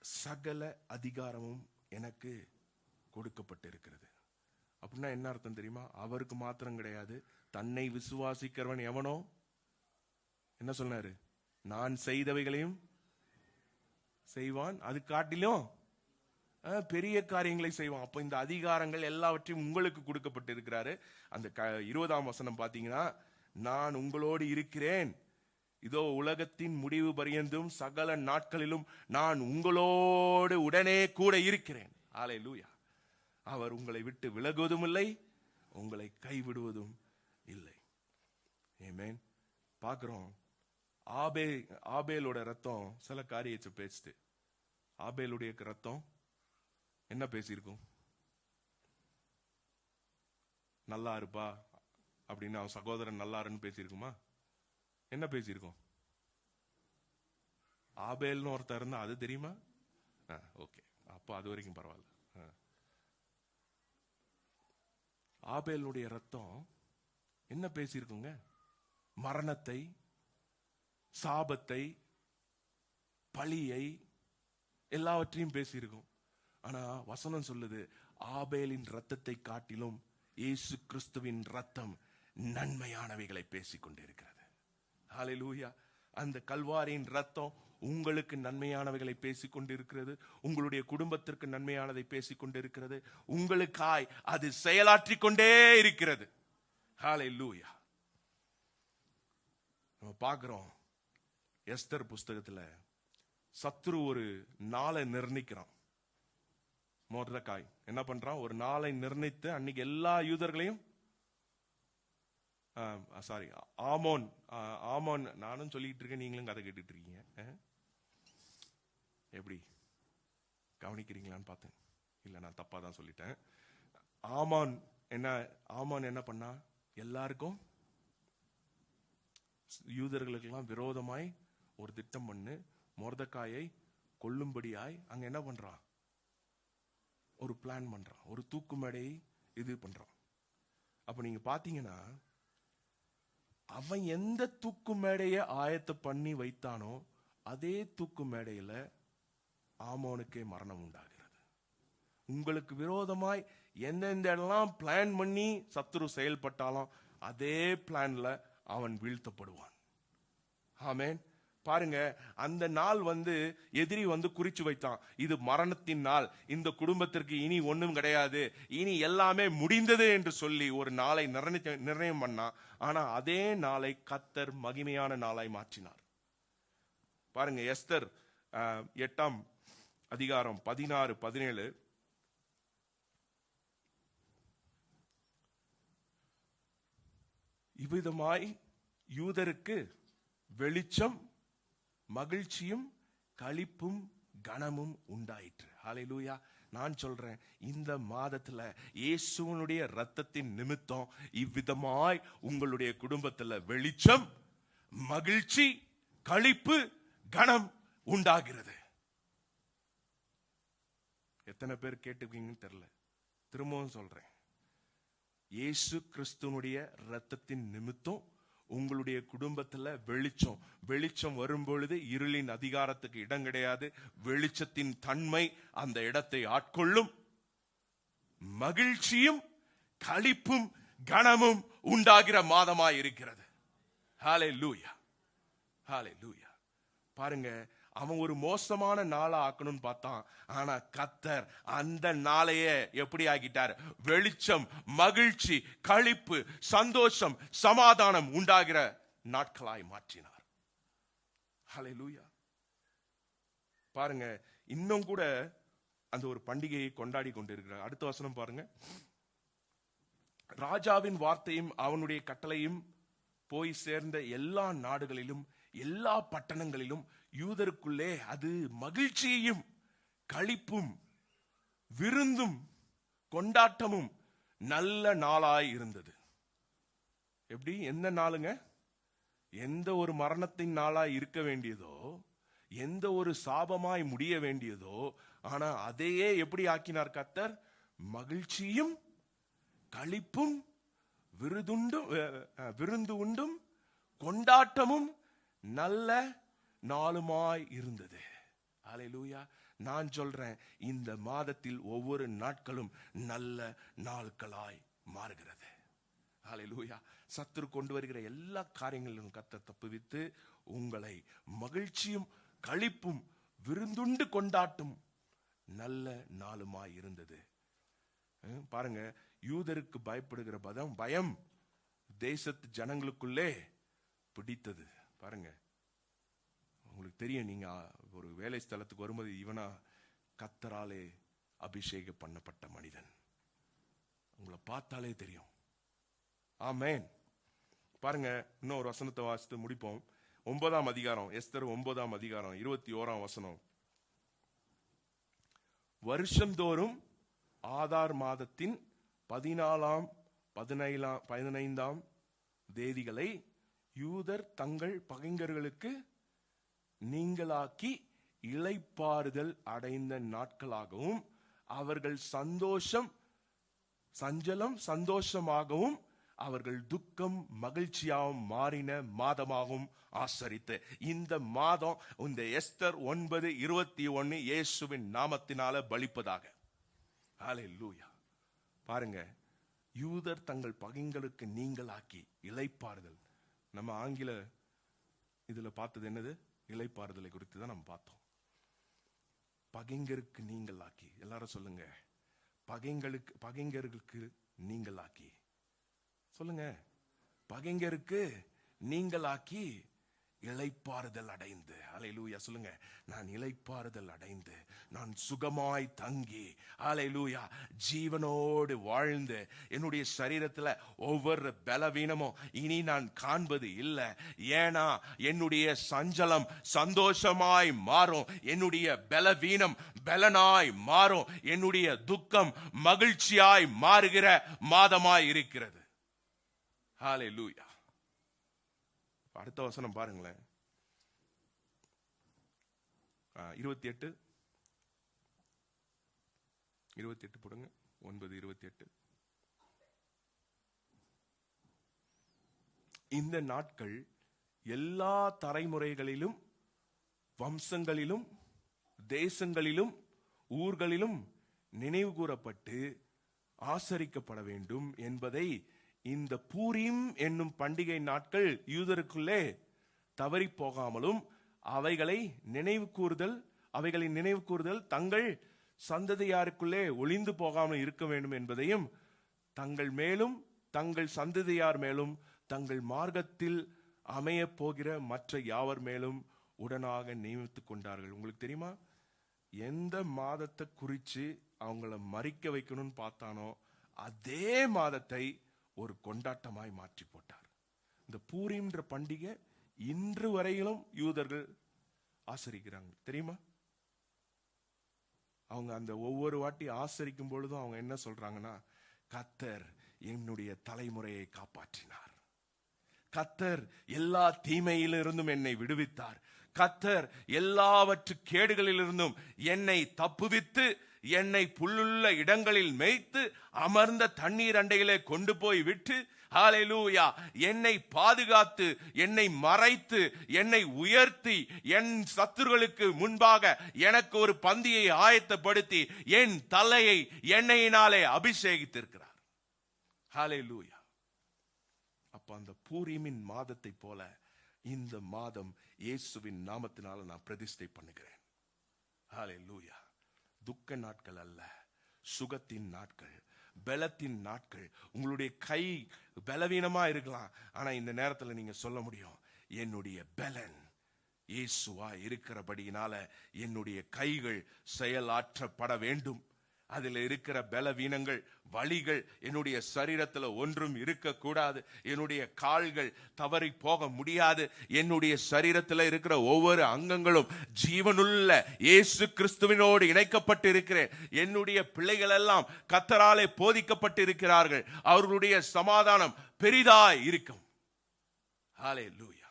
சகல அதிகாரமும் எனக்கு கொடுக்கப்பட்டிருக்கிறது. அப்படின்னா என்ன அர்த்தம் தெரியுமா? அவருக்கு மாத்திரம் கிடையாது, தன்னை விசுவாசிக்கிறவன் எவனோ என்ன சொன்னாரு? நான் செய்தவைகளையும் செய்வான், அது காட்டிலும் பெரிய காரியங்களை செய்வான். அப்ப இந்த அதிகாரங்கள் எல்லாவற்றையும் உங்களுக்கு கொடுக்கப்பட்டிருக்கிறாரு. அந்த 20ஆம் வசனம் பாத்தீங்கன்னா, நான் உங்களோடு இருக்கிறேன், இதோ உலகத்தின் முடிவு பரியந்தும் சகல நாட்களிலும் நான் உங்களோடு உடனே கூட இருக்கிறேன். ஹல்லேலூயா. அவர் உங்களை விட்டு விலகுவதும் இல்லை, உங்களை கைவிடுவதும் இல்லை. ஆமென். பார்க்கிறோம், ஆபேலோட ரத்தம் சில காரியத்தை பேசுது. ஆபேலுடைய ரத்தம் என்ன பேசியிருக்கும்? நல்லா இருப்பா அப்படின்னு அவன் சகோதரன் நல்லா இருன்னு பேசியிருக்குமா? என்ன பேசியிருக்கோம்? ஆபேல்னு ஒருத்தர் இருந்தா, அது தெரியுமா? ஓகே, அப்போ அது வரைக்கும் பரவாயில்ல. ஆபேலுடைய ரத்தம் என்ன பேசியிருக்குங்க? மரணத்தை, சாபத்தை, பழியை, எல்லாவற்றையும் பேசியிருக்கும். ஆனா வசனம் சொல்லுது, ஆபேலின் ரத்தத்தை காட்டிலும் இயேசு கிறிஸ்துவின் ரத்தம் நன்மையானவைகளை பேசிக் கொண்டிருக்கிறது. ஹல்லேலூயா. அந்த கல்வாரியின் ரத்தம் உங்களுக்கு நன்மையானவைகளை பேசிக் கொண்டிருக்கிறது, உங்களுடைய குடும்பத்திற்கு நன்மையானதை பேசிக் கொண்டிருக்கிறது, உங்களுக்காய் அது செயலாற்றிக் கொண்டே இருக்கிறது. ஹல்லேலூயா. நம்ம பார்க்கிறோம், எஸ்தர் புஸ்தகத்துல சத்ரு ஒரு நாளை நிர்ணயிக்கிறான். மொர்தெகாய் என்ன பண்றான்? ஒரு நாளை நிர்ணயித்து அன்னைக்கு எல்லா யூதர்களையும், ஆமோன், நானும் சொல்லிட்டு இருக்கேன், நீங்களும் கதை கேட்டுட்டு இருக்கீங்க. எப்படி கவனிக்கிறீங்களான்னு பார்த்தேன். இல்ல, நான் தப்பா தான் சொல்லிட்டேன். ஆமோன் என்ன பண்ணா? எல்லாருக்கும், யூதர்களுக்கெல்லாம் விரோதமாய் ஒரு திட்டம் பண்ணு, மொர்தெகாயை கொல்லும்படியாய் அங்க என்ன பண்றான்? ஒரு பிளான் பண்றான், ஒரு தூக்கு மேடையை இது பண்றான். அப்ப நீங்க பாத்தீங்கன்னா, அவன் எந்த தூக்கு மேடையை ஆயத்த பண்ணி வைத்தானோ அதே தூக்கு மேடையில ஆமோனுக்கே மரணம் உண்டாகிறது. உங்களுக்கு விரோதமாய் எந்தெந்த எல்லாம் பிளான் பண்ணி சத்துரு செயல்பட்டாலும் அதே பிளான்ல அவன் வீழ்த்தப்படுவான். ஆமென். பாருங்க, அந்த நாள் எதிரி குறிச்சு வைத்தான், இது மரணத்தின் நாள், இந்த குடும்பத்திற்கு இனி ஒண்ணும் கிடையாது, இனி எல்லாமே முடிந்தது என்று சொல்லி ஒரு நாளை நிர்ணயம் பண்ணா. ஆனா அதே நாளை கர்த்தர் மகிமையான நாளாய் மாற்றினார். பாருங்க, எஸ்தர் 8ஆம் அதிகாரம் 16-17. இவ்விதமாய் யூதருக்கு வெளிச்சம், மகிழ்ச்சியும், களிப்பும், கனமும் உண்டாயிற்று. ஹல்லேலூயா. நான் சொல்றேன், இந்த மாதத்துல இயேசுவினுடைய இரத்தத்தின் நிமித்தம் இவ்விதமாய் உங்களுடைய குடும்பத்துல வெளிச்சம், மகிழ்ச்சி, களிப்பு, கனம் உண்டாகிறது. எத்தனை பேர் கேட்டுக்கீங்கன்னு தெரியல, திரும்பவும் சொல்றேன். இயேசு கிறிஸ்துவனுடைய இரத்தத்தின் நிமித்தம் உங்களுடைய குடும்பத்துல வெளிச்சம் வரும்பொழுது இருளின் அதிகாரத்துக்கு இடம் கிடையாது. வெளிச்சத்தின் தன்மை அந்த இடத்தை ஆட்கொள்ளும். மகிழ்ச்சியும் களிப்பும் கனமும் உண்டாகிற மாதமாய் இருக்கிறது. ஹல்லேலூயா, ஹல்லேலூயா. பாருங்க, அவன் ஒரு மோசமான நாளா ஆக்கணும்னு பார்த்தான். ஆனா கர்த்தர் அந்த நாளையே எப்படி ஆக்கிட்டார்? வெளிச்சம், மகிழ்ச்சி, களிப்பு, சந்தோஷம், சமாதானம் உண்டாகிற நாட்களாய் மாற்றினார். ஹல்லேலூயா. பாருங்க, இன்னும் கூட அந்த ஒரு பண்டிகையை கொண்டாடி கொண்டிருக்கிறார். அடுத்த வசனம் பாருங்க. ராஜாவின் வார்த்தையும் அவனுடைய கட்டளையும் போய் சேர்ந்த எல்லா நாடுகளிலும் எல்லா பட்டணங்களிலும் யூதருக்குள்ளே அது மகிழ்ச்சியையும் களிப்பும் விருந்தும் கொண்டாட்டமும் நல்ல நாளாய் இருந்தது. எப்படி? எந்த நாளுங்க? எந்த ஒரு மரணத்தின் நாளாய் இருக்க வேண்டியதோ, எந்த ஒரு சாபமாய் முடிய வேண்டியதோ, ஆனா அதையே எப்படி ஆக்கினார் கர்த்தர்? மகிழ்ச்சியும் களிப்பும் விருந்து உண்டும் கொண்டாட்டமும் நல்ல நாளுமாய் இருந்தது. ஹல்லேலூயா. நான் சொல்றேன், இந்த மாதத்தில் ஒவ்வொரு நாட்களும் நல்ல நாட்களாய் மாறுகிறது. ஹல்லேலூயா. சத்துரு கொண்டு வருகிற எல்லா காரியங்களிலும் கர்த்தர் தப்புவித்து உங்களை மகிழ்ச்சியும் களிப்பும் விருந்துண்டு கொண்டாட்டும் நல்ல நாளுமாய் இருந்தது. பாருங்க, யூதருக்கு பயப்படுகிற பயம் தேசத்து ஜனங்களுக்குள்ளே பிடித்தது. பாருங்க, உங்களுக்கு தெரியும், நீங்க ஒரு வேலை ஸ்தலத்துக்கு வரும்போது இவனா கர்த்தராலே அபிஷேகம் பண்ணப்பட்ட மனிதன், உங்களை பார்த்தாலே தெரியும். ஆமென். பாருங்க, இன்னொரு வசனத்தை வாசித்து முடிப்போம். 9ஆம் அதிகாரம், எஸ்தர் 9ஆம் அதிகாரம் 21ஆம் வசனம். வருஷந்தோறும் ஆதார் மாதத்தின் 14ஆம் 15ஆம் தேதிகளை யூதர் தங்கள் பகைஞர்களுக்கு நீங்களாக்கி இளைப்பாறுதல் அடைந்த நாட்களாகவும் அவர்கள் சந்தோஷமாகவும் அவர்கள் துக்கம் மகிழ்ச்சியாகவும் மாறின மாதமாகவும் ஆசரித்து இந்த மாதம் இந்த எஸ்தர் 9:21 இயேசுவின் நாமத்தினால பலிப்பதாக. ஹல்லேலூயா. பாருங்க, யூதர் தங்கள் பகைங்களுக்கு நீங்களாக்கி இளைப்பாறுதல். நம்ம ஆங்கில இதுல பார்த்தது என்னது? இளைப்பாறுதலை குறித்து தான் நம்ம பார்த்தோம். பகைஞருக்கு நீங்களாக்கி. எல்லாரும் சொல்லுங்க, பகைஞர்களுக்கு நீங்களாக்கி. சொல்லுங்க, பகைஞருக்கு நீங்களாக்கி இளைப்பாறுதல் அடைந்து. ஹல்லேலூயா. சொல்லுங்க, நான் இளைப்பாறுதல் அடைந்து நான் சுகமாய் தங்கி ஹல்லேலூயா ஜீவனோடு வாழ்ந்து என்னுடைய சரீரத்துல ஒவ்வொரு பலவீனமும் இனி நான் காண்பது இல்லை. ஏன்னா என்னுடைய சஞ்சலம் சந்தோஷமாய் மாறும், என்னுடைய பலவீனம் பலனாய் மாறும், என்னுடைய துக்கம் மகிழ்ச்சியாய் மாறுகிற மாதமாய் இருக்கிறது. ஹல்லேலூயா. அடுத்த வசனம் பாருங்களேன். 28 போடுங்க. 9:28. இந்த நாட்கள் எல்லா தலைமுறைகளிலும் வம்சங்களிலும் தேசங்களிலும் ஊர்களிலும் நினைவு கூறப்பட்டு ஆசரிக்கப்பட வேண்டும் என்பதை இந்த பூரீம் என்னும் பண்டிகை நாட்கள் யூதருக்குள்ளே தவறி போகாமலும் அவைகளின் நினைவு கூறுதல் தங்கள் சந்ததியாருக்குள்ளே ஒளிந்து போகாமல் இருக்க வேண்டும் என்பதையும் தங்கள் மேலும் தங்கள் சந்ததியார் மேலும் தங்கள் மார்க்கத்தில் அமைய போகிற மற்ற யாவர் மேலும் உடனாக நியமித்துக் கொண்டார்கள். உங்களுக்கு தெரியுமா, எந்த மாதத்தை குறிச்சு அவங்கள மறிக்க வைக்கணும்னு பார்த்தானோ அதே மாதத்தை ஒரு கொண்டாட்டமாய் மாற்றி போட்டார். இந்த பூரீம்ன்ற பண்டிகை இன்று வரையிலும் யூதர்கள் ஆசரிக்கிறாங்க. தெரியுமா? அவங்க அந்த ஒவ்வொரு வாட்டி ஆசரிக்கும் பொழுதும் அவங்க என்ன சொல்றாங்கன்னா, கர்த்தர் என்னுடைய தலைமுறையை காப்பாற்றினார், கர்த்தர் எல்லா தீமையிலிருந்தும் என்னை விடுவித்தார், கர்த்தர் எல்லாவற்று கேடுகளிலிருந்தும் என்னை தப்புவித்து என்னை புல்லுள்ள இடங்களில் மேய்த்து அமர்ந்த தண்ணீர் அண்டையிலே கொண்டு போய் விட்டு, ஹல்லேலூயா, என்னை பாதுகாத்து என்னை மறைத்து என்னை உயர்த்தி என் சத்துருக்களுக்கு முன்பாக எனக்கு ஒரு பந்தியை ஆயத்தப்படுத்தி என் தலையை எண்ணெயினாலே அபிஷேகித்திருக்கிறார். ஹல்லேலூயா. அப்ப அந்த பூரீமின் மாதத்தை போல இந்த மாதம் இயேசுவின் நாமத்தினால நான் பிரதிஷ்டை பண்ணுகிறேன். ஹல்லேலூயா. துக்க நாட்கள் அல்ல, சுகத்தின் நாட்கள், பலத்தின் நாட்கள். உங்களுடைய கை பலவீனமா இருக்கலாம், ஆனா இந்த நேரத்தில் நீங்க சொல்ல முடியும், என்னுடைய பலன் இயேசுவா இருக்கிறபடியினால என்னுடைய கைகள் செயலாற்றப்பட வேண்டும். அதில் இருக்கிற பலவீனங்கள், வலிகள் என்னுடைய சரீரத்தில் ஒன்றும் இருக்கக்கூடாது. என்னுடைய கால்கள் தவறி போக முடியாது. என்னுடைய சரீரத்தில் இருக்கிற ஒவ்வொரு அங்கங்களும் ஜீவனுள்ள இயேசு கிறிஸ்துவினோடு இணைக்கப்பட்டு இருக்கிறேன். என்னுடைய பிள்ளைகள் எல்லாம் கர்த்தராலே போதிக்கப்பட்டு இருக்கிறார்கள். அவர்களுடைய சமாதானம் பெரிதாய் இருக்கும். ஹல்லேலூயா,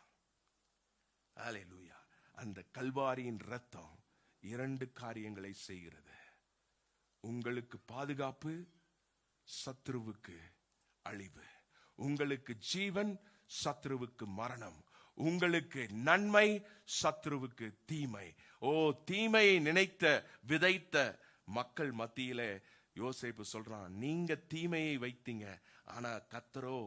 ஹல்லேலூயா. அந்த கல்வாரியின் இரத்தம் 2 காரியங்களை செய்கிறது. உங்களுக்கு பாதுகாப்பு, சத்ருவுக்கு அழிவு. உங்களுக்கு ஜீவன், சத்ருவுக்கு மரணம். உங்களுக்கு நன்மை, சத்ருவுக்கு தீமை. தீமையை நினைத்த விதைத்த மக்கள் மத்தியிலே யோசேப்பு சொல்றான், நீங்க தீமையை வைத்தீங்க, ஆனா கர்த்தரோ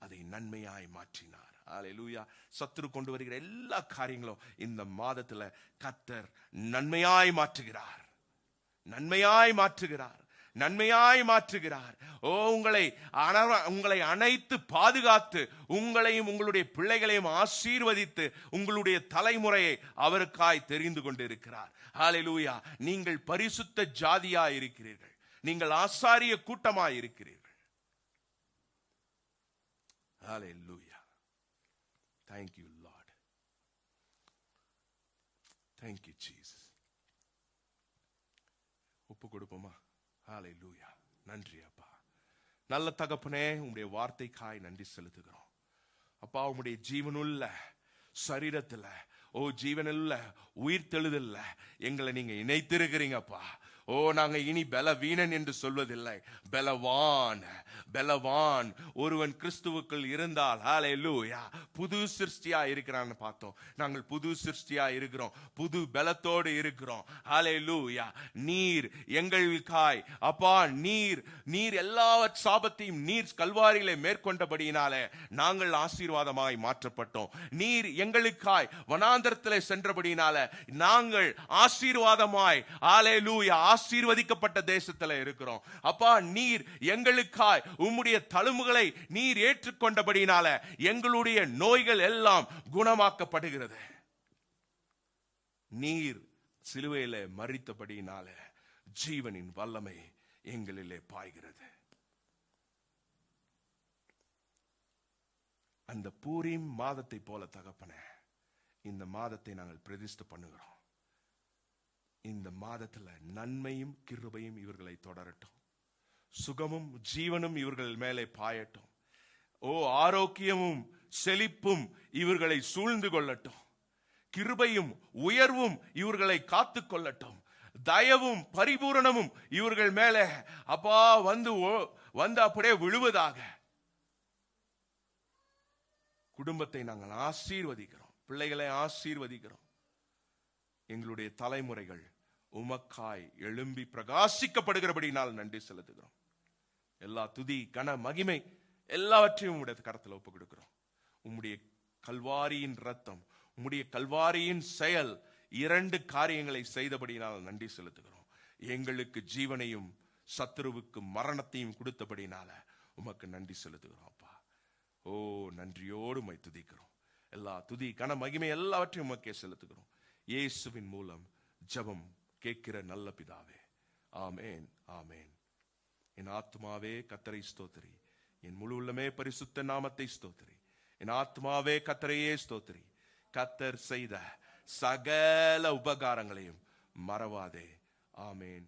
அதை நன்மையாய் மாற்றினார். ஹல்லேலூயா. சத்ரு கொண்டு வருகிற எல்லா காரியங்களும் இந்த மாதத்துல கர்த்தர் நன்மையாய் மாற்றுகிறார், நன்மையாய் மாற்றுகிறார், நன்மையாய் மாற்றுகிறார். உங்களை அணைத்து பாதுகாத்து உங்களையும் உங்களுடைய பிள்ளைகளையும் ஆசீர்வதித்து உங்களுடைய தலைமுறையை அவருக்காய் தெரிந்து கொண்டிருக்கிறார். ஹல்லேலூயா. நீங்கள் பரிசுத்த ஜாதியாய் இருக்கிறீர்கள், நீங்கள் ஆசாரிய கூட்டமாய் இருக்கிறீர்கள். ஹல்லேலூயா. Thank you Lord. Thank you Jesus. ஒப்பு கொடுப்போமா? ஹல்லேலூயா. நன்றி அப்பா. நல்ல தகப்பனே, உம்முடைய வார்த்தைக்காய் நன்றி செலுத்துகிறோம் அப்பா. உம்முடைய ஜீவனுள்ள சரீரத்துல, ஜீவனுள்ள உயிர் தெழுதல்ல எங்களை நீங்க இணைத்திருக்கிறீங்கப்பா. நாங்க இனி பலவீனன் என்று சொல்வதில்லை, பலவான், பலவான். ஒருவன் கிறிஸ்துவுக்குள் இருந்தால் ஹல்லேலூயா புது சிருஷ்டியா இருக்கிறான்னு பார்த்தோம். நாங்கள் புது சிருஷ்டியா இருக்கிறோம், புது பலத்தோடு இருக்கிறோம். ஹல்லேலூயா. நீர் எங்களுக்காய் அப்பா, நீர் எல்லா சாபத்தையும் நீர் கல்வாரியிலே மேற்கொண்டபடியினாலே நாங்கள் ஆசீர்வாதமாய் மாற்றப்பட்டோம். நீர் எங்களுக்காய் வனாந்தரத்திலே சென்றபடியினால நாங்கள் ஆசீர்வாதமாய் ஹல்லேலூயா ஆசீர்வதிக்கப்பட்ட தேசத்துல இருக்கிறோம். அப்பா, நீர் எங்களுக்காய் உம்முடைய தழும்புகளை நீர் ஏற்றுக்கொண்டபடினால எங்களுடைய நோய்கள் எல்லாம் குணமாக்கப்படுகிறது. நீர் சிலுவையிலே மரித்தபடினால ஜீவனின் வல்லமை எங்களிலே பாய்கிறது. அந்த பூரீம் மாதத்தை போல தகப்பனே, இந்த மாதத்தை நாங்கள் பிரதிஷ்டை பண்ணுகிறோம். இந்த மாதத்துல நன்மையும் கிருபையும் இவர்களை தொடரட்டும், சுகமும் ஜீவனும் இவர்கள் மேலே பாயட்டும். ஆரோக்கியமும் செழிப்பும் இவர்களை சூழ்ந்து கொள்ளட்டும். கிருபையும் உயர்வும் இவர்களை காத்து கொள்ளட்டும். தயவும் பரிபூரணமும் இவர்கள் மேலே அப்பா வந்து அப்படியே விழுவதாக. குடும்பத்தை நாங்கள் ஆசீர்வதிக்கிறோம், பிள்ளைகளை ஆசீர்வதிக்கிறோம். எங்களுடைய தலைமுறைகள் உமக்காய் எழும்பி பிரகாசிக்கப்படுகிறபடினால் நன்றி செலுத்துகிறோம். எல்லா துதி கன மகிமை எல்லாவற்றையும் உம்முடைய கரத்தில் ஒப்புக் கொடுக்கிறோம். உம்முடைய கல்வாரியின் ரத்தம், உம்முடைய கல்வாரியின் செயல் 2 காரியங்களை செய்தபடினால் நன்றி செலுத்துகிறோம். எங்களுக்கு ஜீவனையும் சத்துருவுக்கு மரணத்தையும் கொடுத்தபடினால உமக்கு நன்றி செலுத்துகிறோம் அப்பா. நன்றியோடு உம்மை துதிக்கிறோம். எல்லா துதி கன மகிமை எல்லாவற்றையும் உமக்கே செலுத்துகிறோம். இயேசுவின் மூலம் ஜெபம் கேட்கிற நல்ல பிதாவே, ஆமேன், ஆமேன். என் ஆத்மாவே கர்த்தரை ஸ்தோத்திரி, என் முழு உள்ளமே பரிசுத்த நாமத்தை ஸ்தோத்திரி. என் ஆத்மாவே கர்த்தரையே ஸ்தோத்திரி. கர்த்தர் செய்த சகல உபகாரங்களையும் மறவாதே. ஆமேன்.